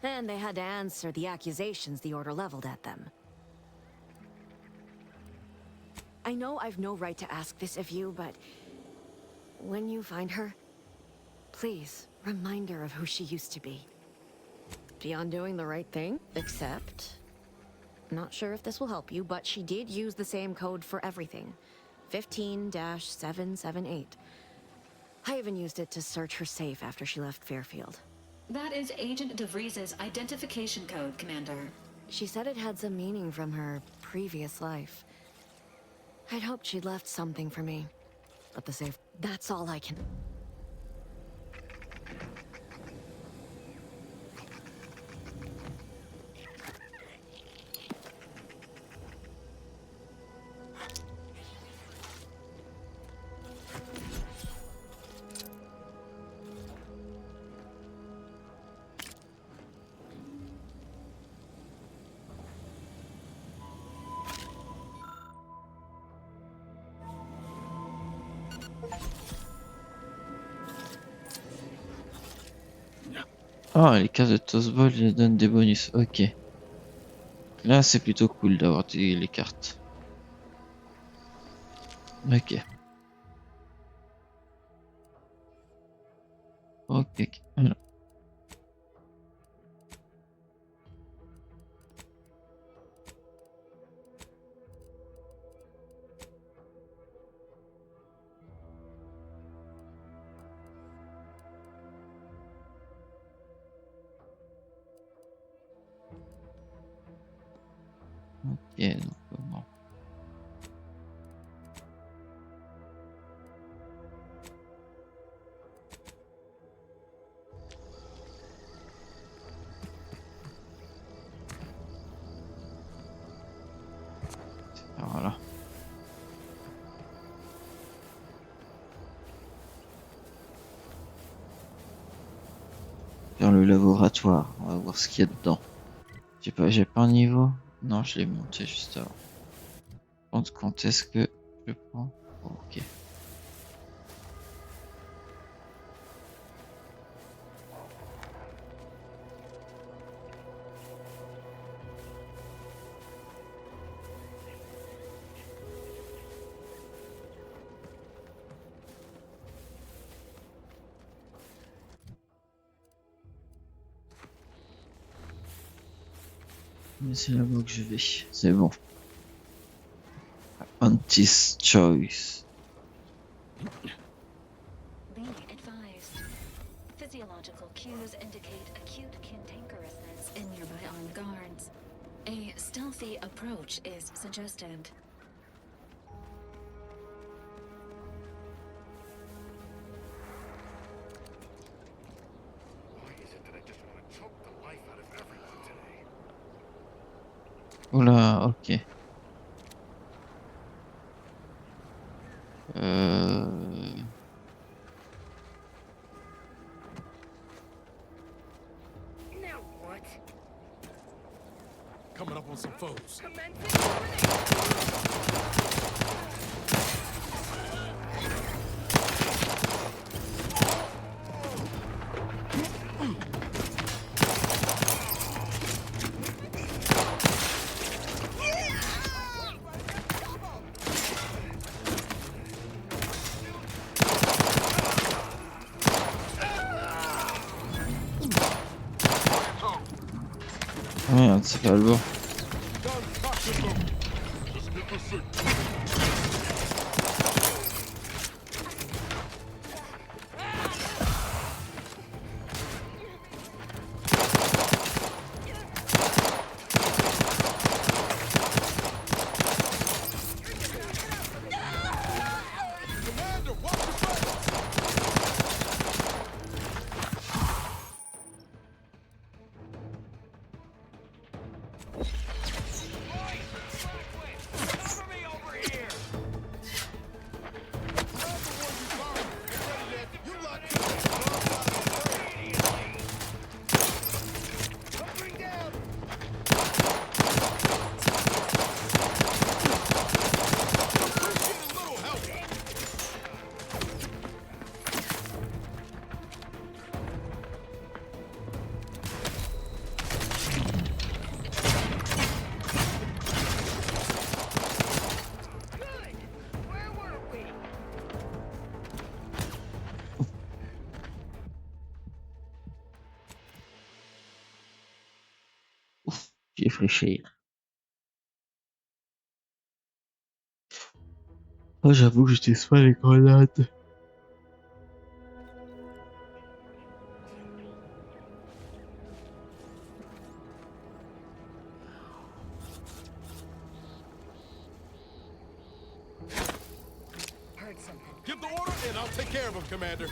And they had to answer the accusations the Order leveled at them. I know I've no right to ask this of you, but... when you find her, please remind her of who she used to be. Beyond doing the right thing, except... not sure if this will help you, but she did use the same code for everything. 15-778. I even used it to search her safe after she left Fairfield. That is Agent DeVries' identification code, Commander. She said it had some meaning from her previous life. I'd hoped she'd left something for me. But the safe... that's all I can... Ah, les cartes de Tossball donnent des bonus, ok. Là, c'est plutôt cool d'avoir les cartes. Ok. Ok, voilà. Ok, donc bon. Voilà. Dans le laboratoire, on va voir ce qu'il y a dedans. J'ai pas un niveau? Non, je l'ai monté juste avant. Quand est-ce que je prends? Ok. Mais c'est là-bas que je vais. C'est bon. Auntie's choice. Be advised. Physiological cues indicate acute cantankerousness in nearby armed guards. A stealthy approach is suggested. Why is it that I just want to choke the life out of everyone today? Oula, ok. Now what? Coming up on some foes. Merde, c'est pas le bon. Réfléchir. Oh, j'avoue que je teste pas les grenades. Give the order and I'll take care of him, Commander.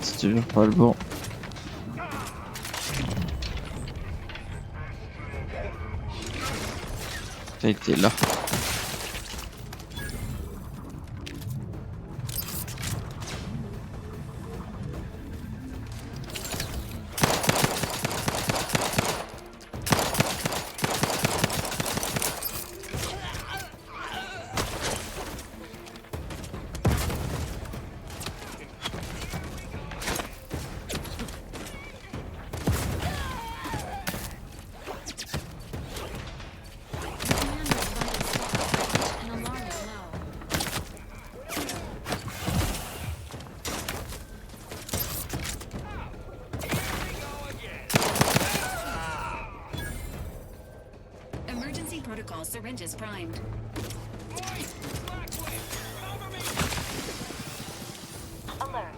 C'est toujours pas le bon. Ça a été là. Protocol syringes primed. Alert.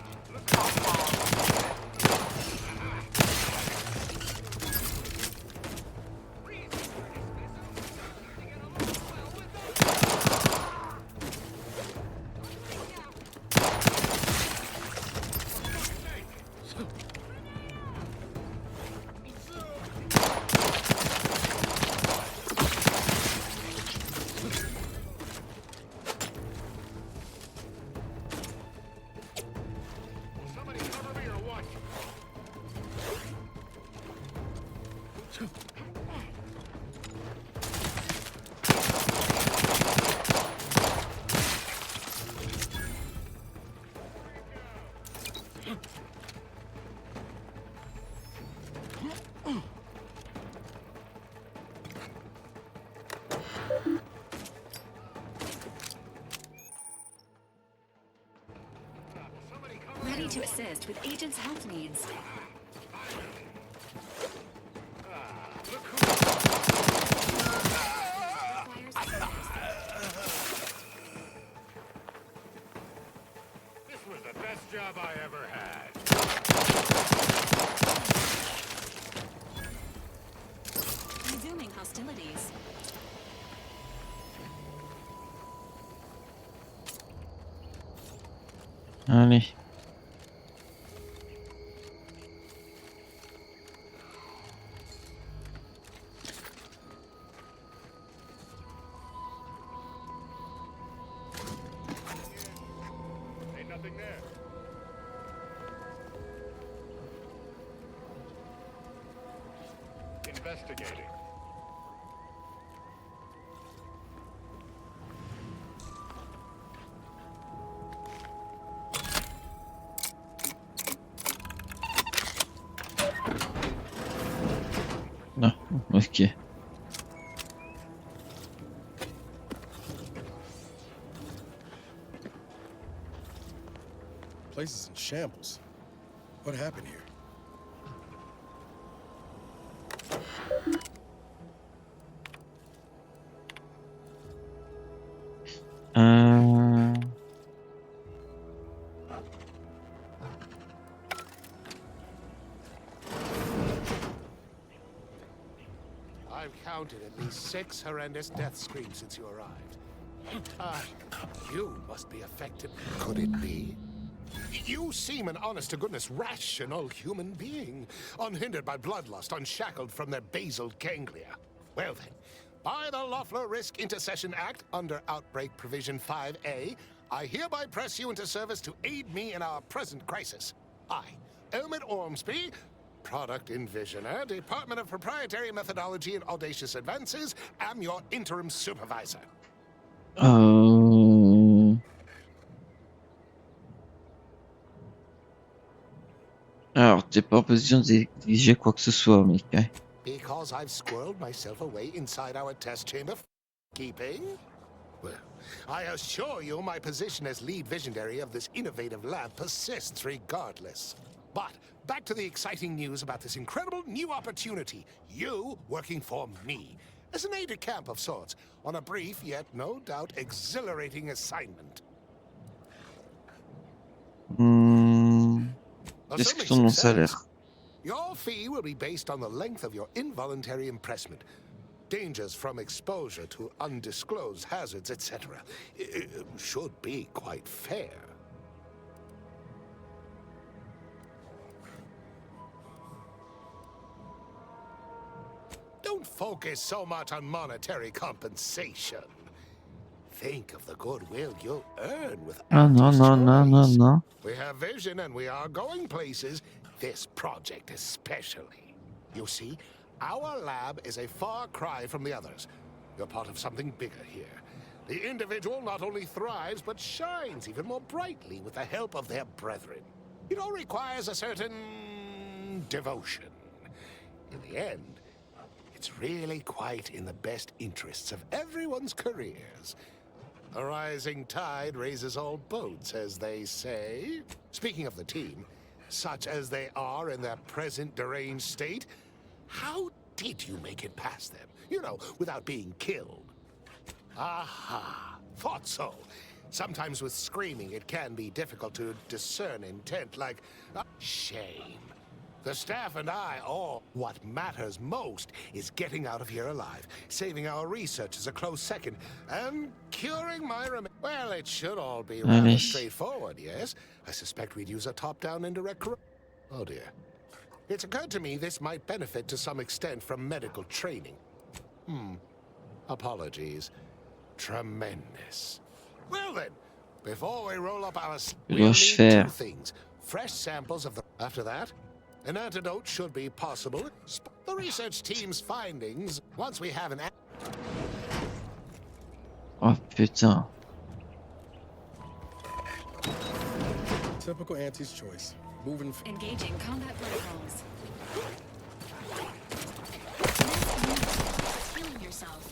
Ready to assist with agent's health needs. This was the best job I ever had. Resuming hostilities. Allez. Ain't nothing there. Investigating. Non, ok. Place is in shambles. What happened here? I've counted at least 6 horrendous death screams since you arrived. You must be affected. Could it be? You seem an honest-to-goodness rational human being, unhindered by bloodlust, unshackled from their basal ganglia. Well then, by the Loeffler Risk Intercession Act, under Outbreak Provision 5A, I hereby press you into service to aid me in our present crisis. I, Elmet Ormsby, Product Envisioner, Department of Proprietary Methodology and Audacious Advances, am your interim supervisor. Alors, t'es pas en position de diriger quoi que ce soit, mec. Hein. Because I've squirreled myself away inside our test chamber keeping? Well, I assure you my position as lead visionary of this innovative lab persists regardless. But back to the exciting news about this incredible new opportunity. You working for me, as an aide-de-camp of sorts, on a brief yet no doubt exhilarating assignment. Qu'est-ce que ton salaire? Your fee will be based on the length of your involuntary impressment. Dangers from exposure to undisclosed hazards, etc. Should be quite fair. Don't focus so much on monetary compensation. Think of the goodwill you'll earn with Non, non, non, non, non. We have vision and we are going places. This project especially. You see, our lab is a far cry from the others. You're part of something bigger here. The individual not only thrives, but shines even more brightly with the help of their brethren. It all requires a certain devotion. In the end, it's really quite in the best interests of everyone's careers. A rising tide raises all boats, as they say. Speaking of the team, such as they are in their present deranged state, how did you make it past them? You know, without being killed. Aha, thought so. Sometimes with screaming, it can be difficult to discern intent, like, shame. The staff and I all, what matters most is getting out of here alive, saving our researchers a close second, and curing my Well, it should all be rather straightforward, yes? I suspect we'd use a top-down indirect Oh dear. It's occurred to me this might benefit to some extent from medical training. Apologies. Tremendous. Well then, before we roll up our we'll need 2 things. Fresh samples of the... After that, an antidote should be possible. The research team's findings, once we have an... Oh putain. Typical Auntie's choice. Moving. Engaging combat protocols. Healing yourself.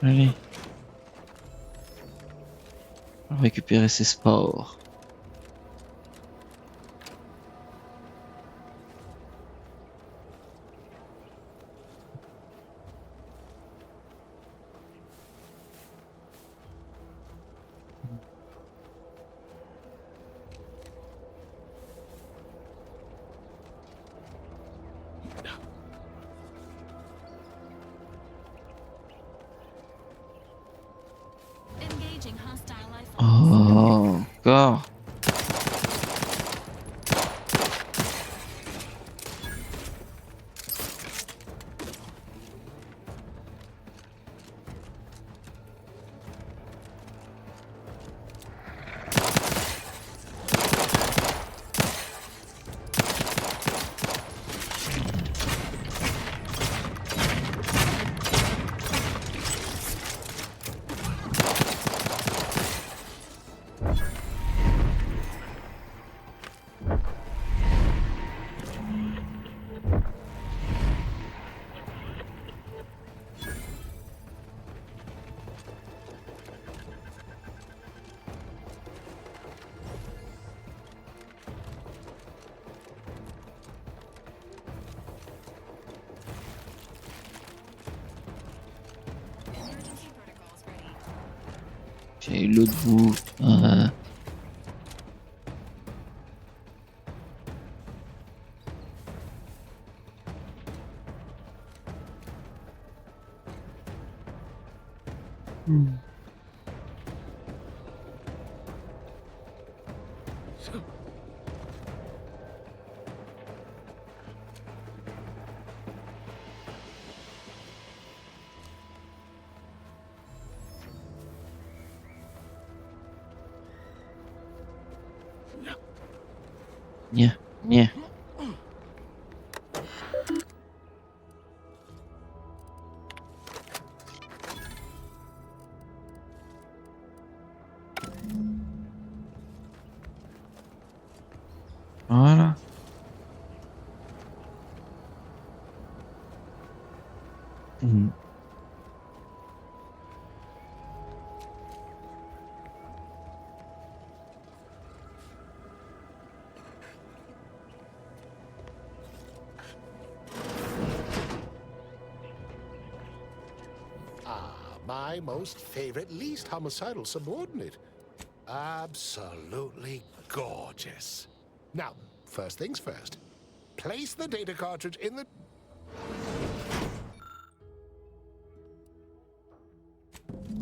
Allez. On va récupérer ses sports. Engaging hostile life forms. Oh, encore. J'ai l'autre bout. Nya, nya. Voilà. My most favorite, least homicidal subordinate. Absolutely gorgeous. Now, first things first. Place the data cartridge in the...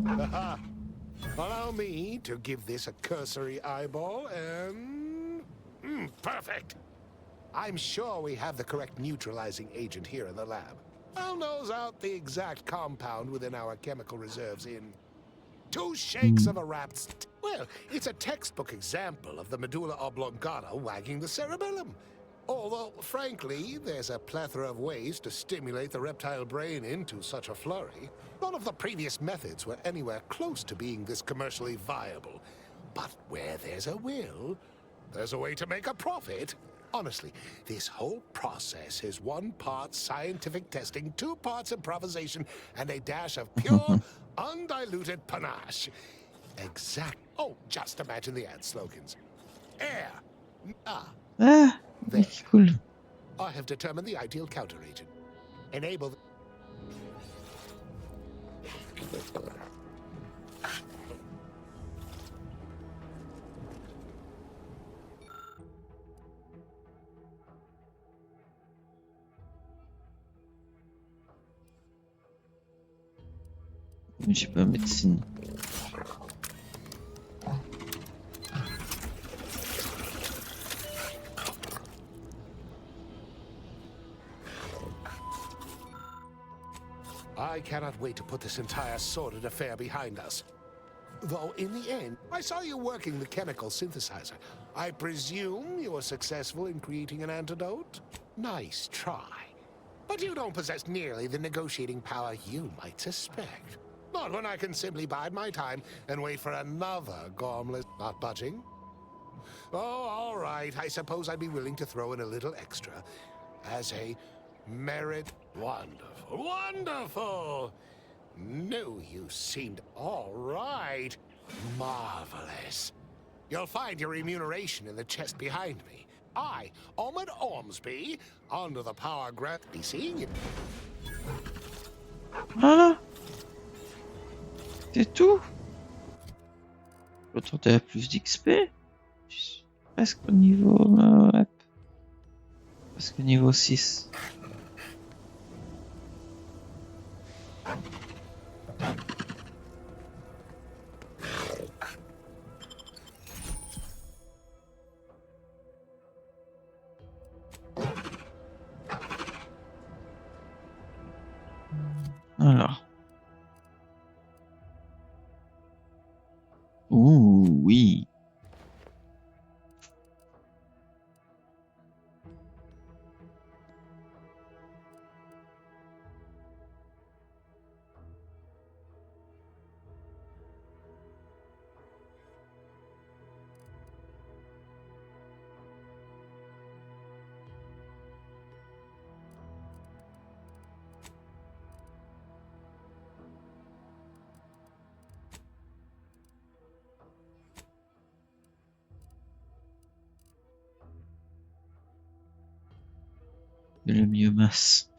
Aha! Allow me to give this a cursory eyeball and... perfect! I'm sure we have the correct neutralizing agent here in the lab. I'll nose out the exact compound within our chemical reserves in 2 shakes of a wrapped... Well, it's a textbook example of the medulla oblongata wagging the cerebellum. Although, frankly, there's a plethora of ways to stimulate the reptile brain into such a flurry. None of the previous methods were anywhere close to being this commercially viable. But where there's a will, there's a way to make a profit. Honestly, this whole process is 1 part scientific testing, 2 parts improvisation, and a dash of pure, undiluted panache. Exact. Oh, just imagine the ad slogans. Air. Ah, there. Cool. I have determined the ideal counteragent. Enable. J'ai pas médecine. I cannot wait to put this entire sordid affair behind us. Though in the end, I saw you working the chemical synthesizer. I presume you were successful in creating an antidote? Nice try. But you don't possess nearly the negotiating power you might suspect. Not when I can simply bide my time and wait for another gormless not budging. Oh, all right. I suppose I'd be willing to throw in a little extra as a merit. Wonderful, wonderful! Knew you seemed all right. Marvelous. You'll find your remuneration in the chest behind me. I, Ahmed Ormsby, under the power grant. Be seeing you. Voilà. C'est tout. Je m'attendais à plus d'XP. Je suis presque au niveau... ouais. Presque au niveau 6. Alors. Ouh, oui. De la biomasse.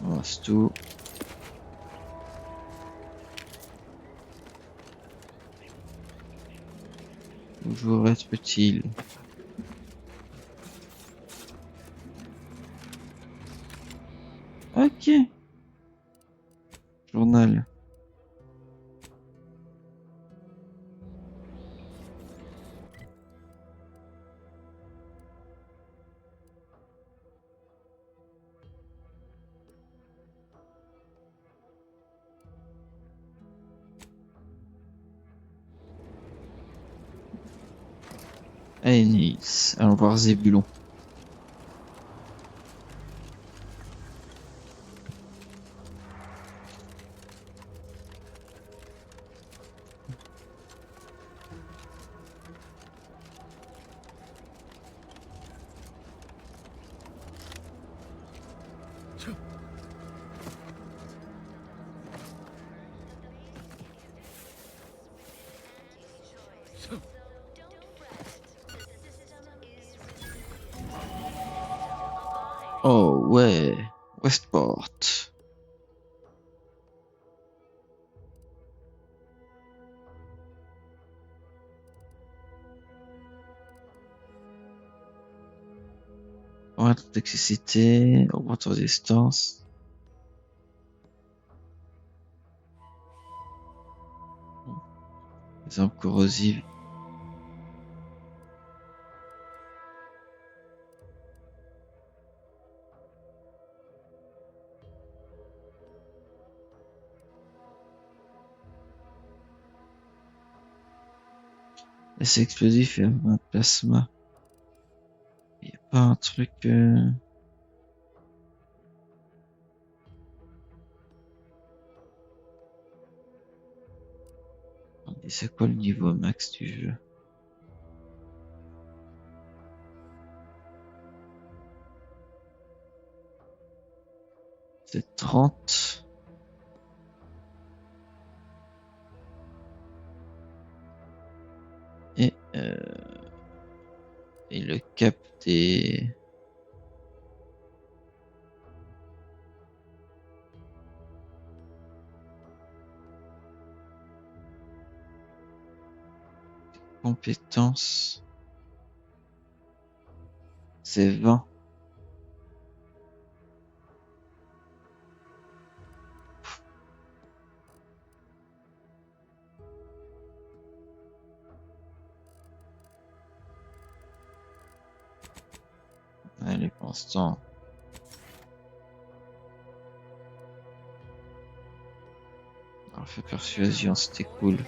On reste tout. Toujours être-il. Ok. Journal. Allez, Nils. Allons voir Zébulon. Oh ouais, Westport. Augmente la toxicité, augmente la résistance. Les armes corrosives. Essai explosif et un plasma. Il n'y a pas un truc... C'est quoi le niveau max du jeu? C'est 30. Et le cap des... compétence. C'est 20. Allez, pour l'instant. On fait persuasion, c'était cool.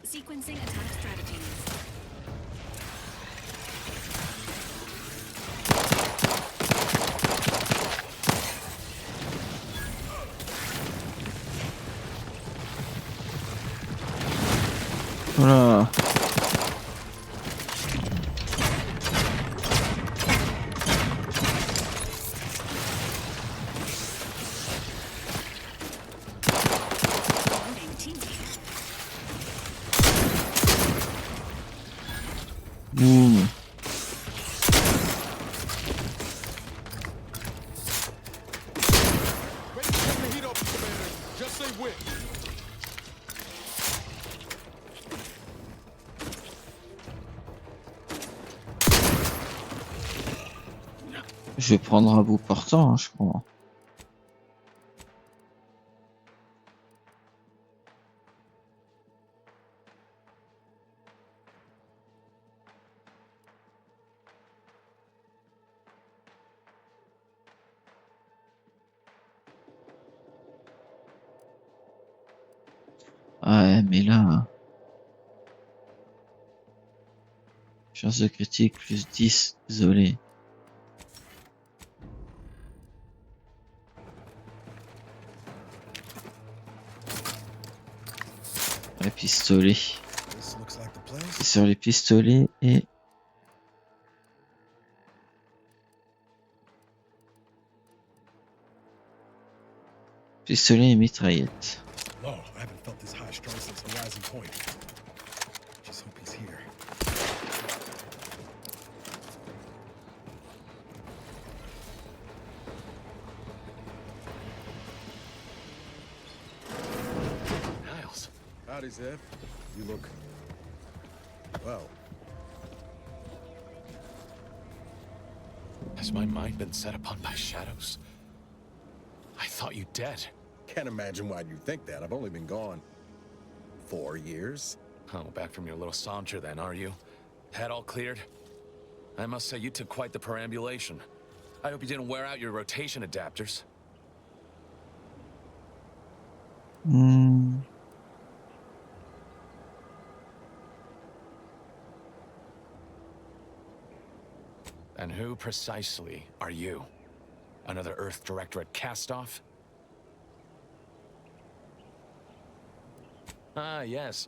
Sequencing attack strategies. Voilà. Boum. Ready to turn the heat up, Commander. Just say when. Je vais prendre un bout portant, hein, je crois. Ouais, mais là... Chance de critique plus 10, désolé. Les pistolets. C'est sur les pistolets et... Pistolet et mitraillette. Oh, I haven't felt this high strung since Horizon Point. Just hope he's here. Niles. Howdy, Zev. You look... well. Has my mind been set upon by shadows? I thought you dead. Can't imagine why you think that. I've only been gone 4 years. Oh, back from your little saunter then, are you? Head all cleared? I must say you took quite the perambulation. I hope you didn't wear out your rotation adapters. Hmm. And who precisely are you? Another Earth Directorate cast-off? Ah, yes.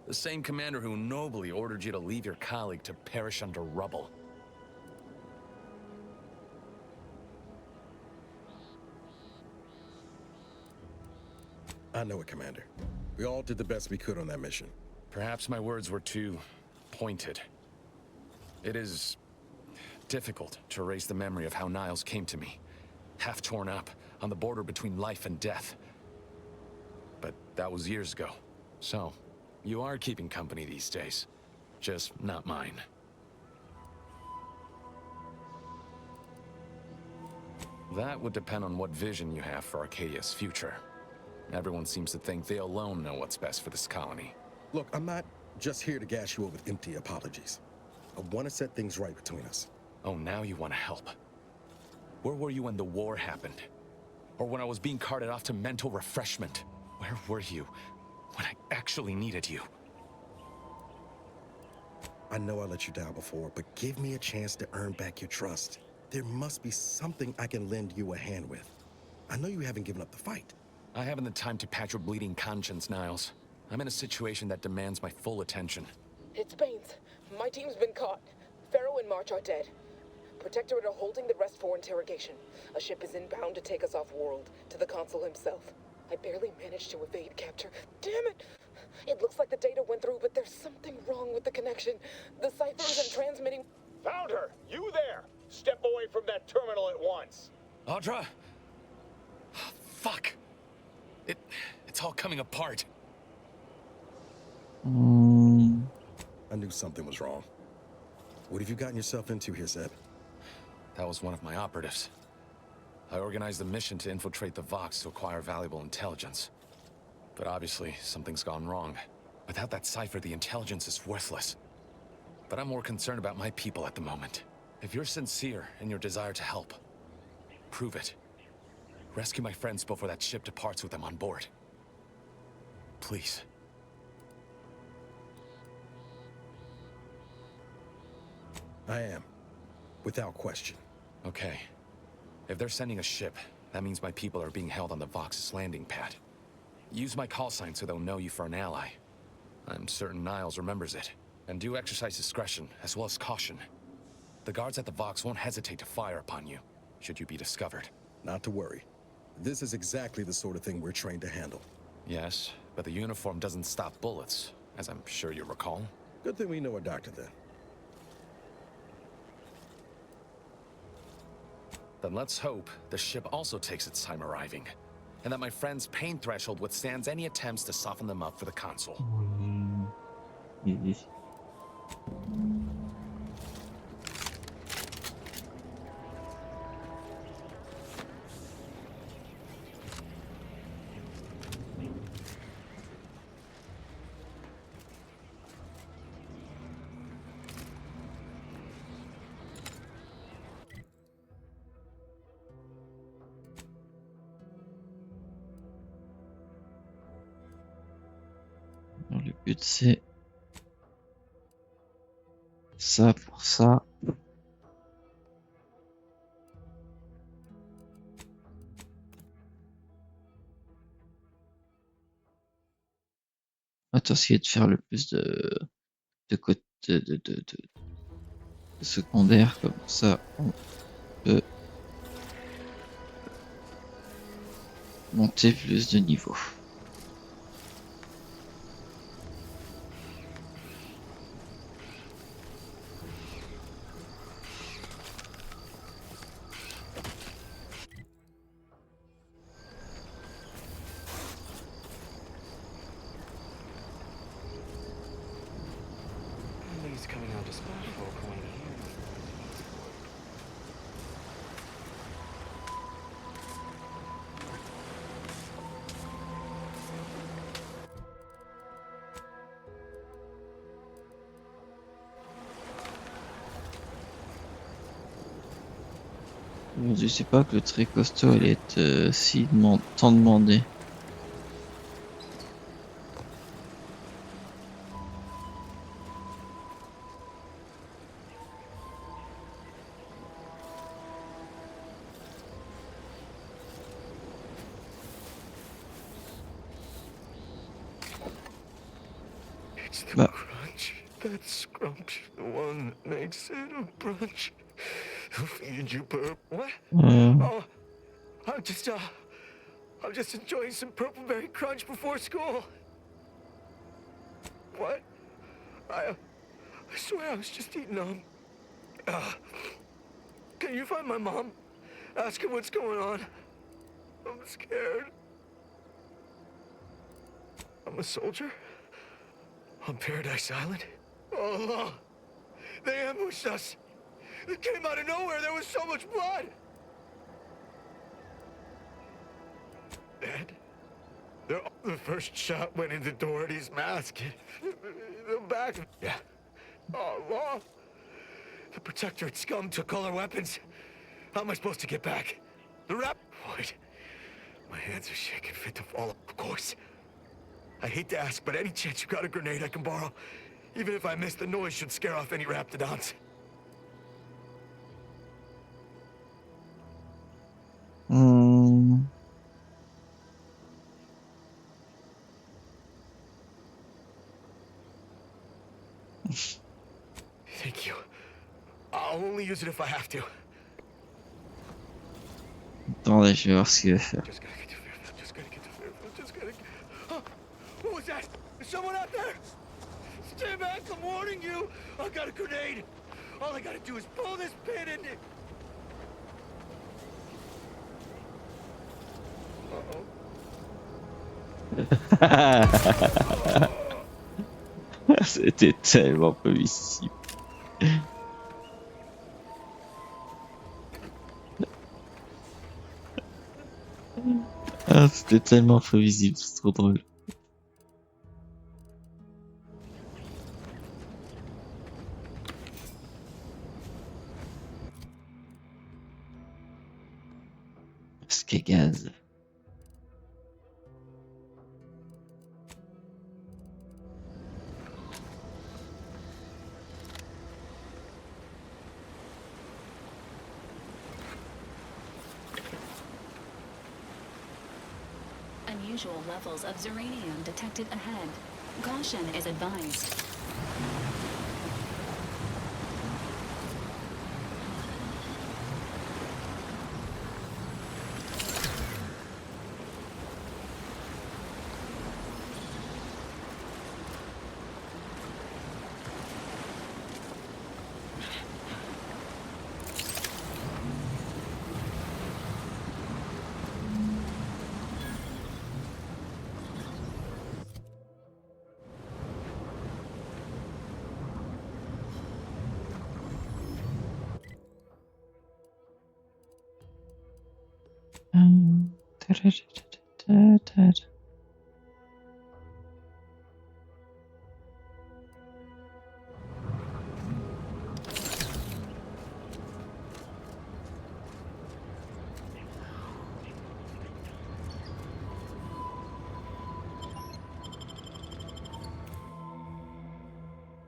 The same commander who nobly ordered you to leave your colleague to perish under rubble. I know it, Commander. We all did the best we could on that mission. Perhaps my words were too pointed. It is difficult to erase the memory of how Niles came to me. Half torn up, on the border between life and death. But that was years ago. So, you are keeping company these days. Just not mine. That would depend on what vision you have for Arcadia's future. Everyone seems to think they alone know what's best for this colony. Look, I'm not just here to gas you up with empty apologies. I want to set things right between us. Oh, now you want to help. Where were you when the war happened? Or when I was being carted off to mental refreshment? Where were you when I actually needed you? I know I let you down before, but give me a chance to earn back your trust. There must be something I can lend you a hand with. I know you haven't given up the fight. I haven't the time to patch your bleeding conscience, Niles. I'm in a situation that demands my full attention. It's Baines. My team's been caught. Pharaoh and March are dead. Protectorate are holding the rest for interrogation. A ship is inbound to take us off-world, to the consul himself. I barely managed to evade capture. Damn it! It looks like the data went through, but there's something wrong with the connection. connection. The cipher isn't transmitting. Found her! You there! Step away from that terminal at once! Audra? Fuck! It's all coming apart. I knew something was wrong. What have you gotten yourself into here, Zeb? That was one of my operatives. I organized a mission to infiltrate the Vox to acquire valuable intelligence. But obviously, something's gone wrong. Without that cipher, the intelligence is worthless. But I'm more concerned about my people at the moment. If you're sincere in your desire to help, prove it. Rescue my friends before that ship departs with them on board. Please. I am. Without question. Okay. If they're sending a ship, that means my people are being held on the Vox's landing pad. Use my call sign so they'll know you for an ally. I'm certain Niles remembers it. And do exercise discretion, as well as caution. The guards at the Vox won't hesitate to fire upon you, should you be discovered. Not to worry. This is exactly the sort of thing we're trained to handle. Yes, but the uniform doesn't stop bullets, as I'm sure you recall. Good thing we know a doctor then. Then let's hope the ship also takes its time arriving, and that my friend's pain threshold withstands any attempts to soften them up for the console. Le but c'est ça pour ça. On va essayer de faire le plus de côté de secondaire, comme ça on peut monter plus de niveau. Coming out to spot folk around here. Je sais pas que le très costaud allait être tant demandé. It's the crunch. That scrump, the one that makes it a brunch. Who feed you what? Oh, I'm just enjoying some purpleberry crunch before school. What? I swear I was just eating can you find my mom? Ask her what's going on. I'm scared. I'm a soldier on Paradise Island. All along, they ambushed us. It came out of nowhere. There was so much blood. Dead. The first shot went into Doherty's mask. The back. Yeah. Oh, Law. The Protectorate scum took all our weapons. How am I supposed to get back? The rap. Wait. My hands are shaking fit to fall. Of course. I hate to ask, but any chance you got a grenade I can borrow? Even if I miss, the noise should scare off any raptidons. Thank you. I'll only use it if I have to. Attendez, je vais voir ce qu'il va faire. Just gotta get to Fairfield. Just gotta get to Fairfield. Just gotta. Oh, what was that? Is someone out there? Stand back, I'm warning you! I got a grenade! All I gotta do is pull this pin and... C'était tellement prévisible. Ah, c'était tellement prévisible, c'est trop drôle. Skagaz. Unusual levels of ziranium detected ahead. Caution is advised.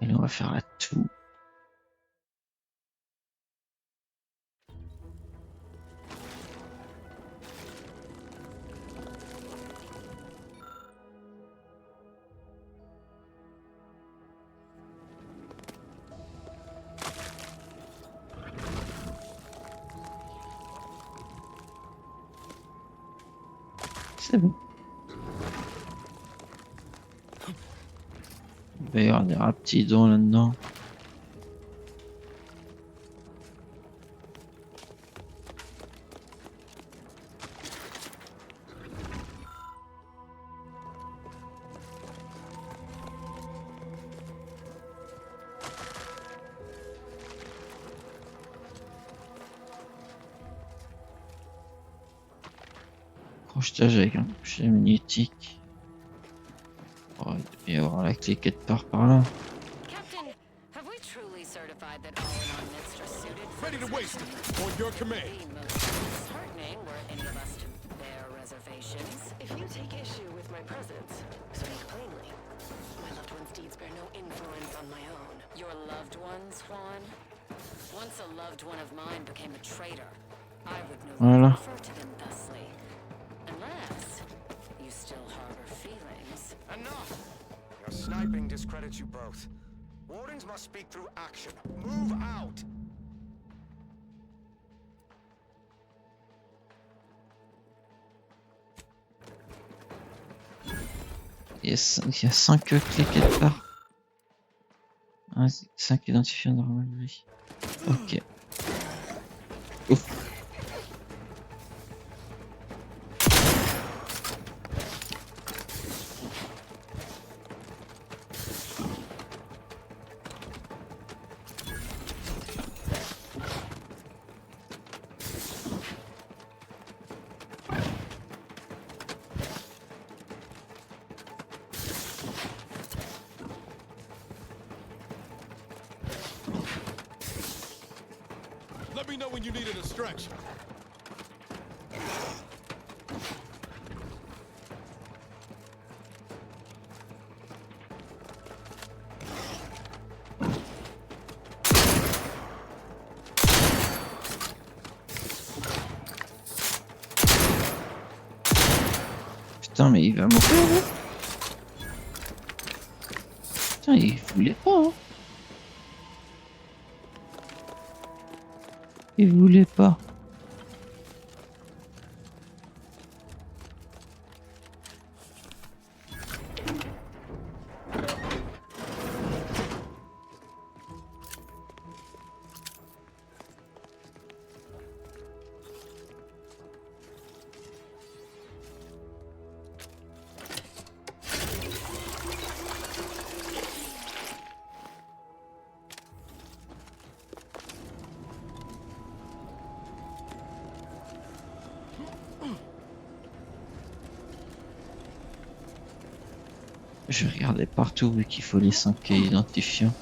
Allez, on va faire la toux. C'est bon. Il va y avoir des raptidons là-dedans. Crochetage avec un crochet magnétique. Oh, il doit y avoir la clé quelque part par là. Captain, have we truly certified that all in our midst are suited for Ready to this waste mission? it. On your command. Be most disheartening were any of us to bear reservations. If you take issue with my presence, speak plainly. My loved one's deeds bear no influence on my own. Your loved ones, Juan? Once a loved one of mine became a traitor, I would no longer refer to them thusly. Unless you still harbor feelings. Enough! Your sniping discredits you both. Wardens must speak through action. Move out! Il y a 5 clés quelque part. 5 identifiants normalement. Ok. Ouf. Let me know when you need a distraction. Putain, mais il va mourir. Putain, il voulait pas. Hein. Il voulait pas. Je vais regarder partout vu qu'il faut les 5 identifiants.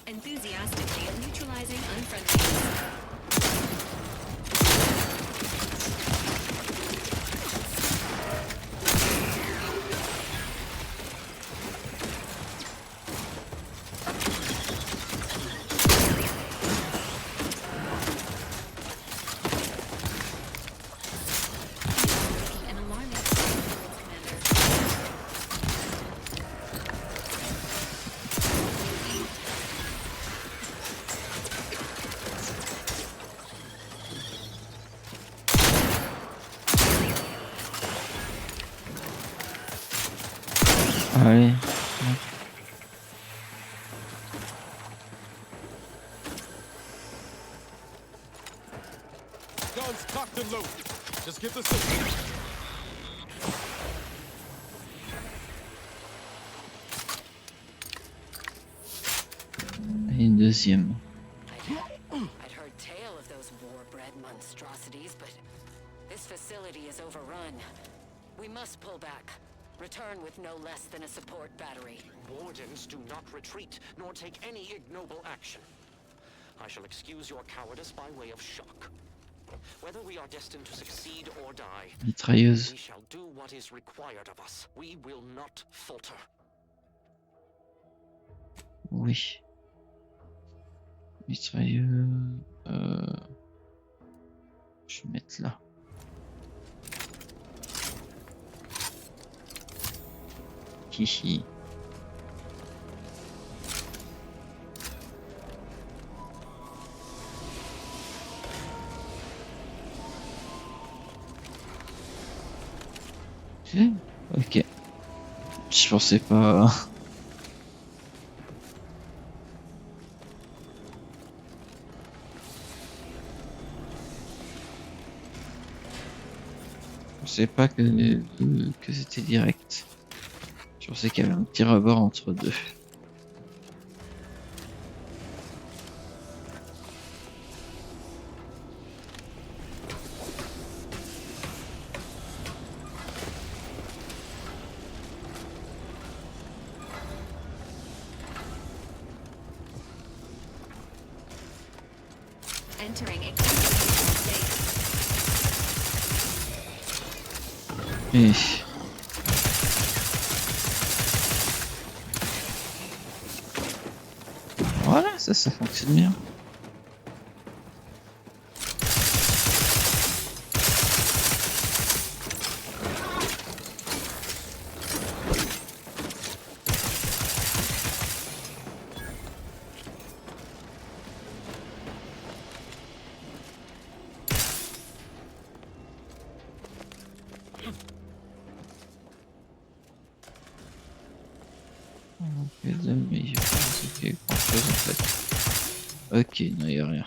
Enthusiastically neutralizing unfriendly. Allez. Guns cocked and loaded. Just get the signal. Et une deuxième. I'd heard tale of those war-bred monstrosities, but this facility is overrun. We must pull back. Return with no less than a support battery. Wardens do not retreat, nor take any ignoble action. I shall excuse your cowardice by way of shock. Whether we are destined to succeed or die, Mitrailleuse. we shall do what is required of us. We will not falter. Oui. Mitrailleuse. Je vais mettre là. Hihi. Ok. Je pensais pas. Je pensais pas que c'était direct. Je pensais qu'il y avait un petit rebord entre deux. Entering a Et... Voilà, ça fonctionne bien. Mais il y a pas grand chose en fait. Ok, non, il n'y a rien.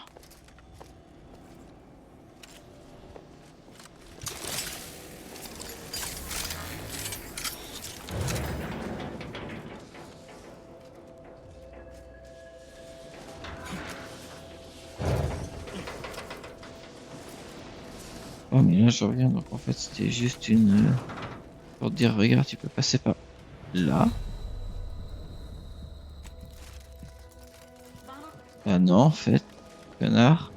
Oh mais là je reviens, donc en fait c'était juste une... pour dire regarde tu peux passer par là. Ah non en fait, connard.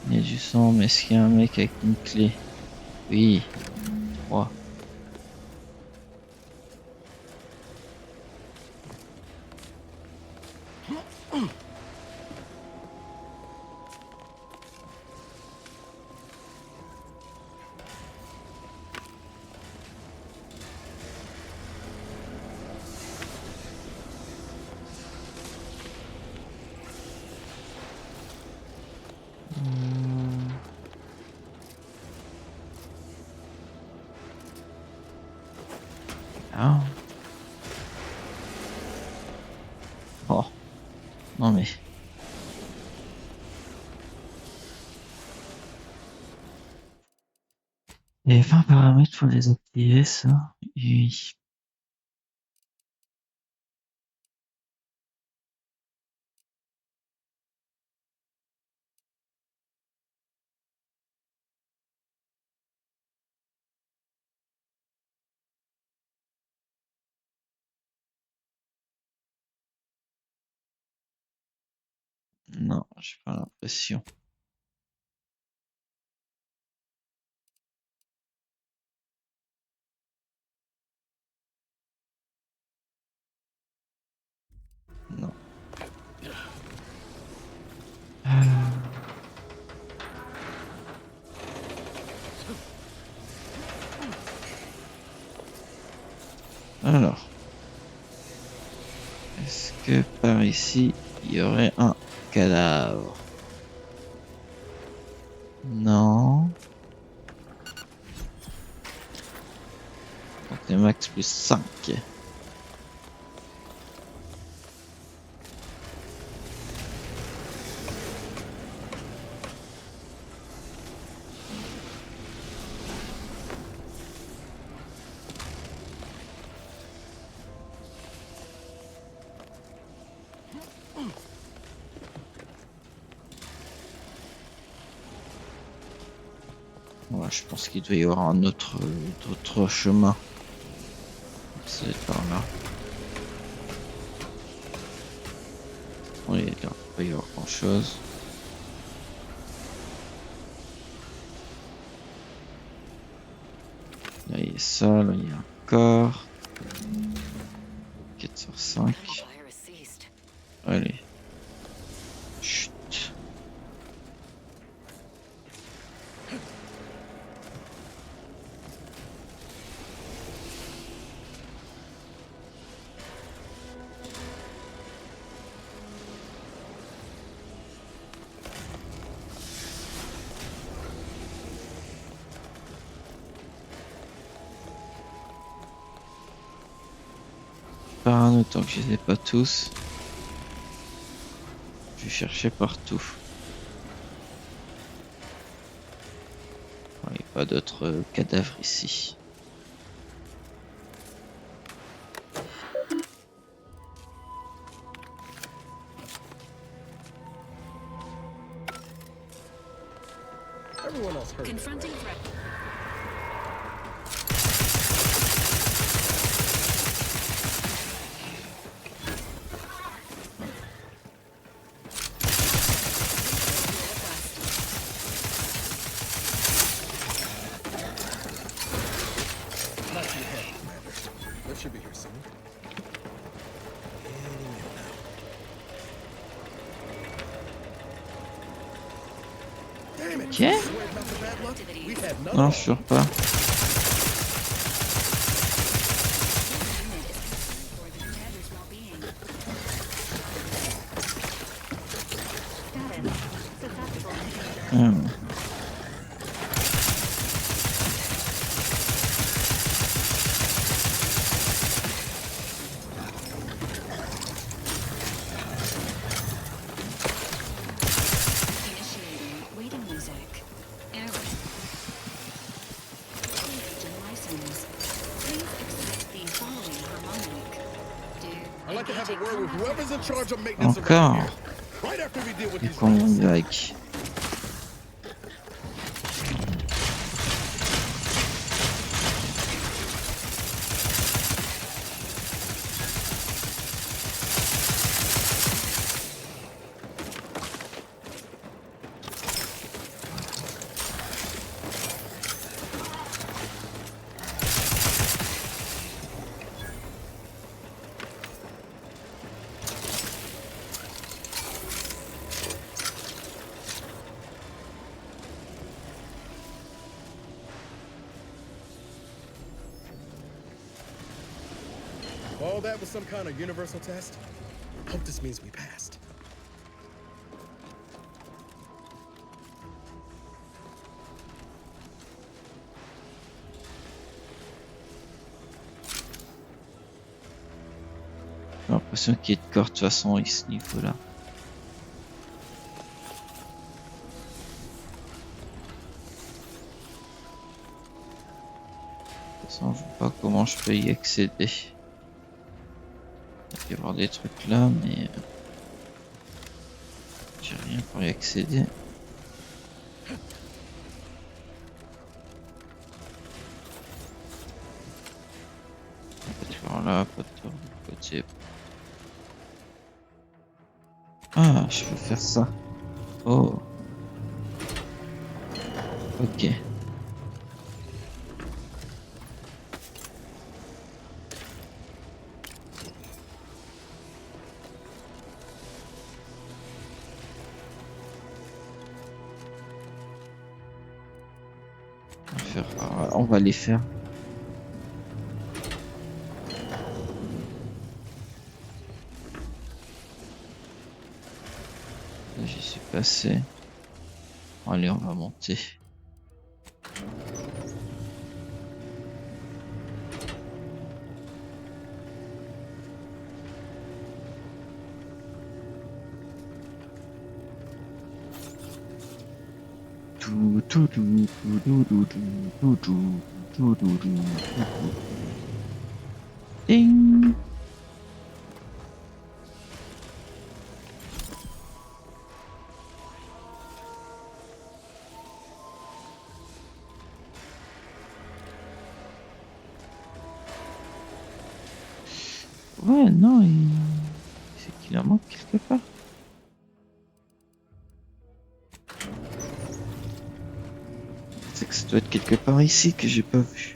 Il y a du sang, mais est-ce qu'il y a un mec avec une clé? Oui. 3. Non mais... Il y a 20 paramètres pour les activer, ça. Oui. Non, j'ai pas l'impression. Non. Alors. Est-ce que par ici, il y aurait un cadavre? Non. Donc les max plus 5. Ouais, je pense qu'il doit y avoir un autre chemin. C'est par là. Oui, là, il ne peut pas y avoir grand chose. Là, il y a ça, là, il y a un corps. 4 sur 5. Allez. Chut. Parano, tant que je les ai pas tous. Je vais chercher partout. Il n'y a pas d'autres cadavres ici. Confronting threat. Should be here soon. Damn it! Ok. Non, je suis sûr pas. Encore. Et comment on like. All that was some kind of universal test? Hope this means we passed. J'ai l'impression qu'il y a de corps de toute façon à ce niveau-là. façon, je vois pas comment je peux y accéder. Il doit y avoir des trucs là, mais j'ai rien pour y accéder. Pas de tour là, pas de tour de l'autre côté. Ah, je peux faire ça. Oh. Ok. On va les faire. J'y suis passé. Allez, on va monter. Ding. Ouais, non, c'est qu'il en manque quelque part. C'est que ça doit être quelque part ici que j'ai pas vu.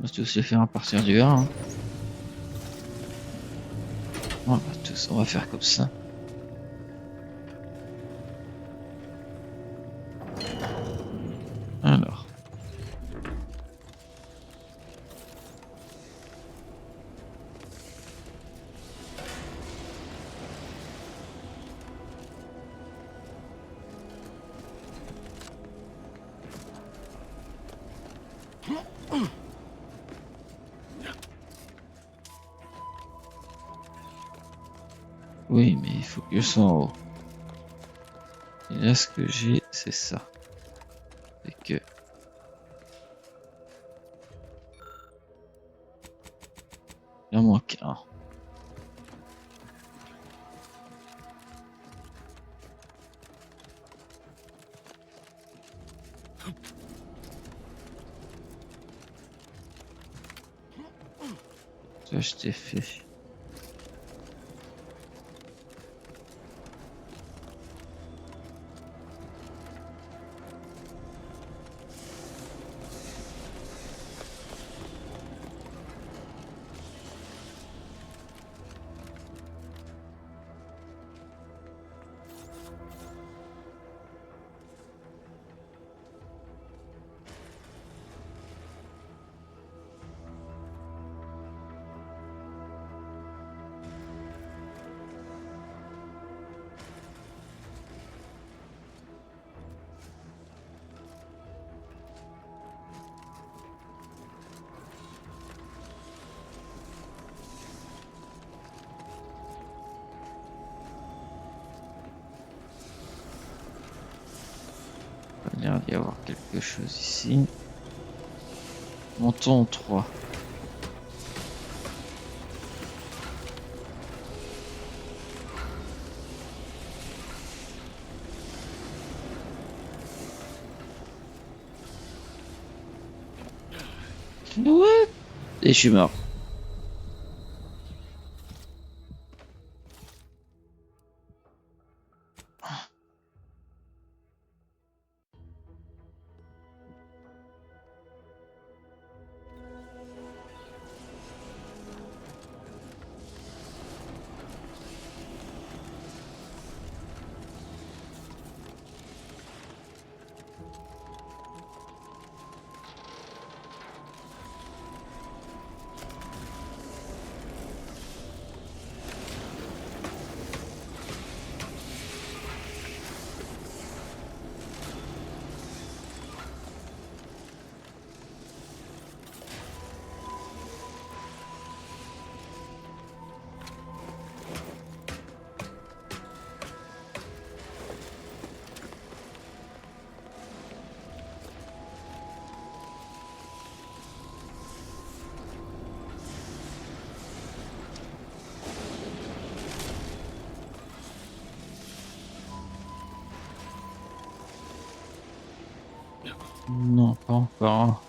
On va tous les faire à partir du 1. Hein. On va faire comme ça. Alors. Oui, mais il faut que je sois en haut. Et là, ce que j'ai, c'est ça. C'est que... il en manque un. Ça, je t'ai fait. Il y a l'air d'y avoir quelque chose ici. Montons en 3. What? Et je suis mort. Non, pas encore.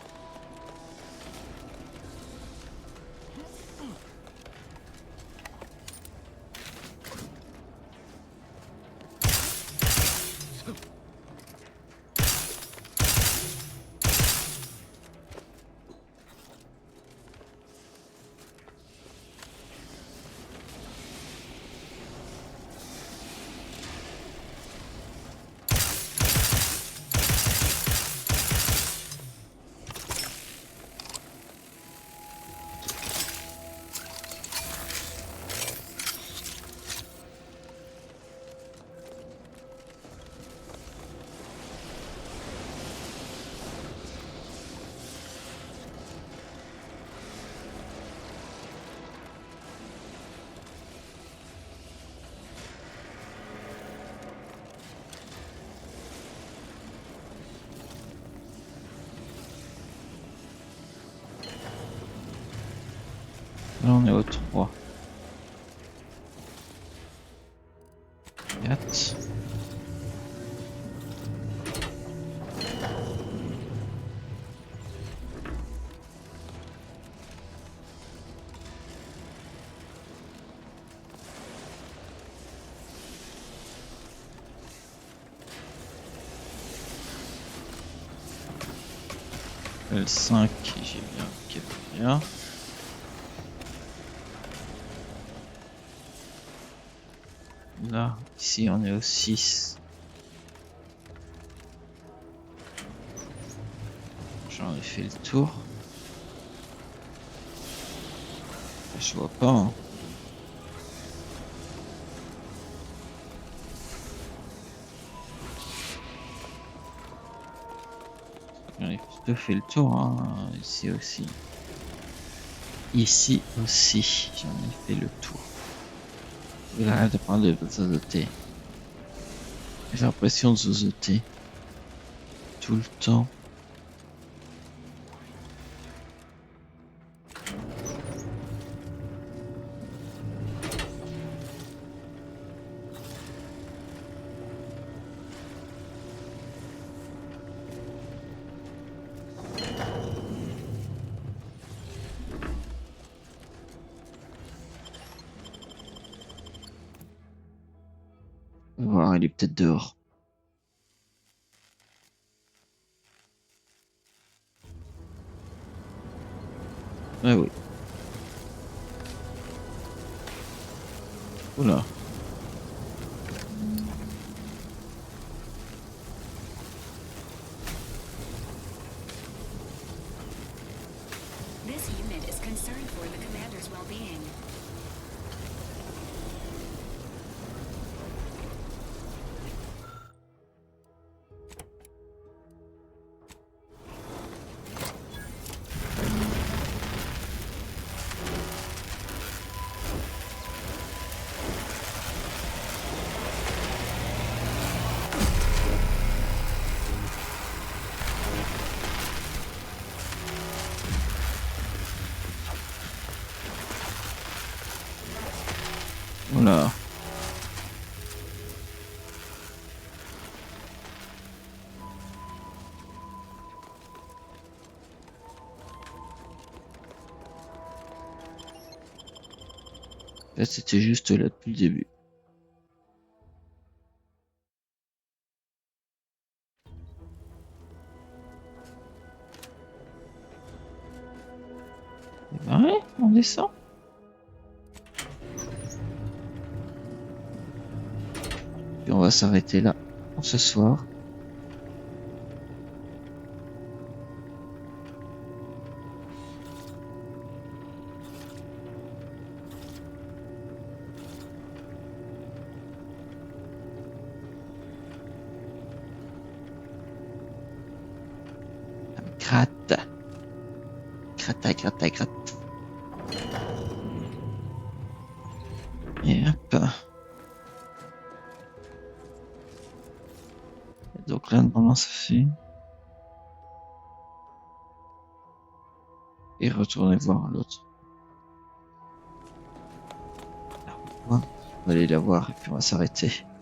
Là, on est au 3. 4. Le 5, j'ai bien, ok, bien. Là, ici, on est au 6. J'en ai fait le tour. Je vois pas. Hein. J'en ai plutôt fait le tour. Hein. Ici aussi. Ici aussi, j'en ai fait le tour. Il arrête de prendre de zozoter. J'ai l'impression de zozoter. Tout le temps. On va voir, il est peut-être dehors. Ah oui. Oula. This unit is concerned for the commander's well-being. Oula. Là, c'était juste là depuis le début. Ouais, on descend. Puis on va s'arrêter là pour ce soir. Gratte. Gratte, gratte, gratte. Et hop. Donc là, normalement, ça fait. Et retourner voir l'autre. On va aller la voir et puis on va s'arrêter. «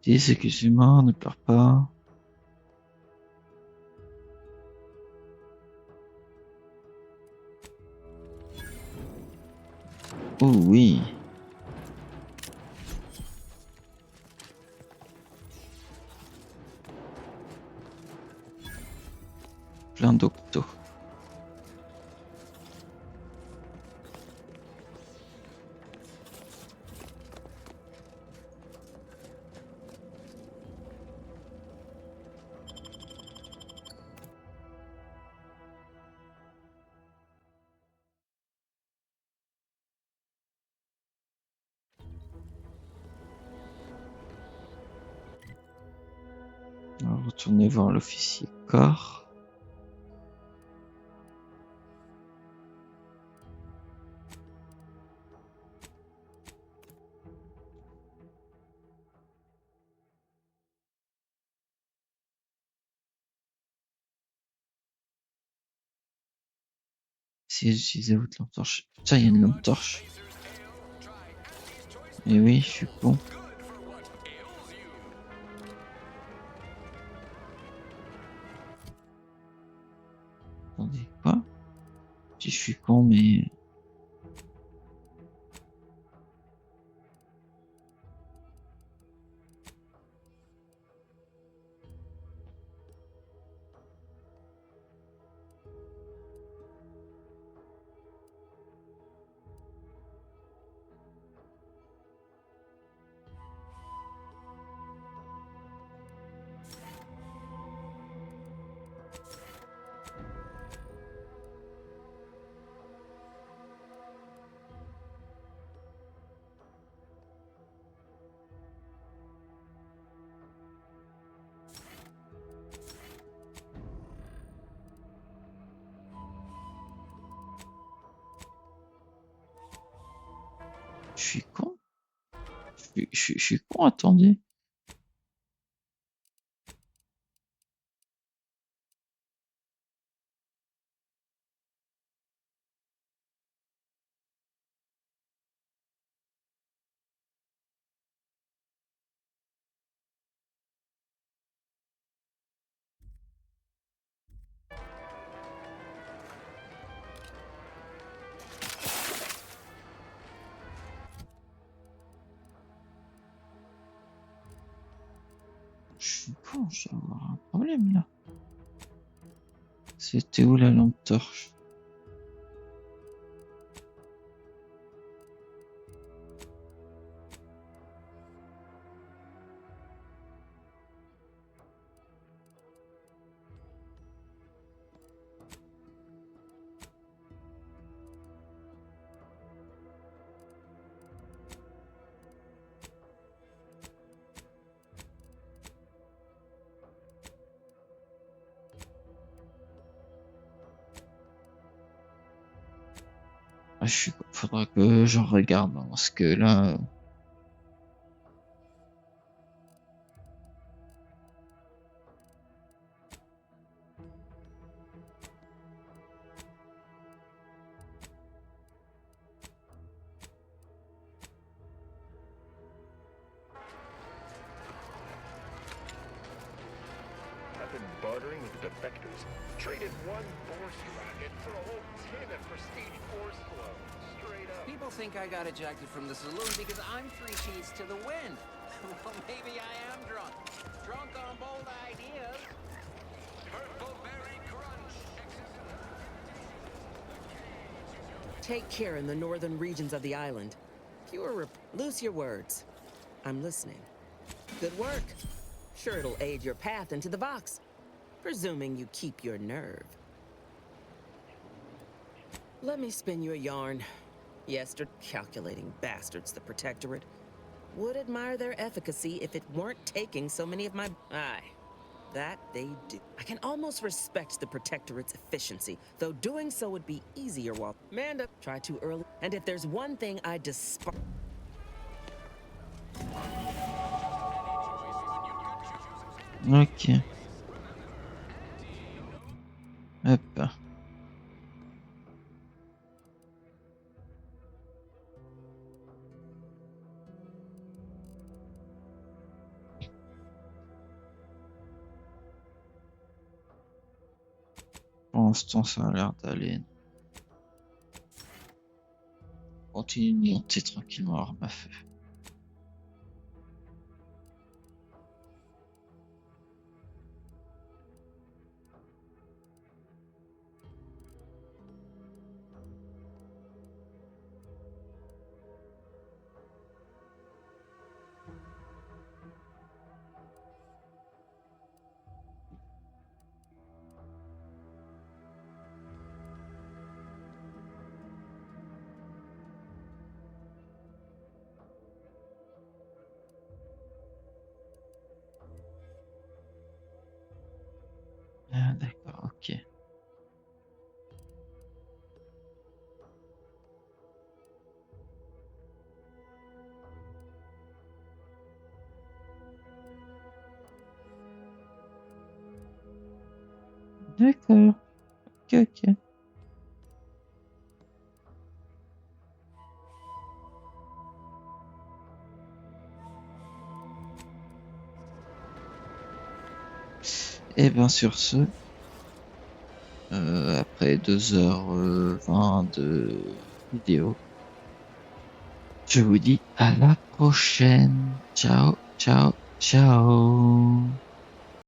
Dis excuse-moi, ne pleure pas. Oh oui. Plein d'octos. On va retourner voir l'officier corps. Si j'utilisais votre lampe torche. Putain, il y a une lampe torche. Mais oui, je suis con. Attendez, quoi? Si je suis con, mais... Je suis con? Je suis con, attendez. Je suis con, je dois avoir un problème là. C'était où la lampe torche? Ah, je suis con. Faudra que je regarde hein, parce que là... I've been bartering with the defectors. Traded one force rocket for a whole tin of prestige force flow. Straight up. People think I got ejected from the saloon because I'm 3 sheets to the wind. Well, maybe I am drunk. Drunk on bold ideas. Purple berry crunch. Take care in the northern regions of the island. Fewer loose your words. I'm listening. Good work. Sure, it'll aid your path into the box. Presuming you keep your nerve. Let me spin you a yarn. Yester calculating bastards, the Protectorate. Would admire their efficacy if it weren't taking so many of my... Aye, that they do. I can almost respect the Protectorate's efficiency, though doing so would be easier while... Manda, try too early. And if there's one thing I despise... Ok. Hop. l'instant, ça a l'air d'aller. Continue de monter tranquillement arme à feu. Ah, d'accord, ok. D'accord, ok, ok. Et bien sur ce, après 2h20 de vidéo, je vous dis à la prochaine. Ciao, ciao, ciao.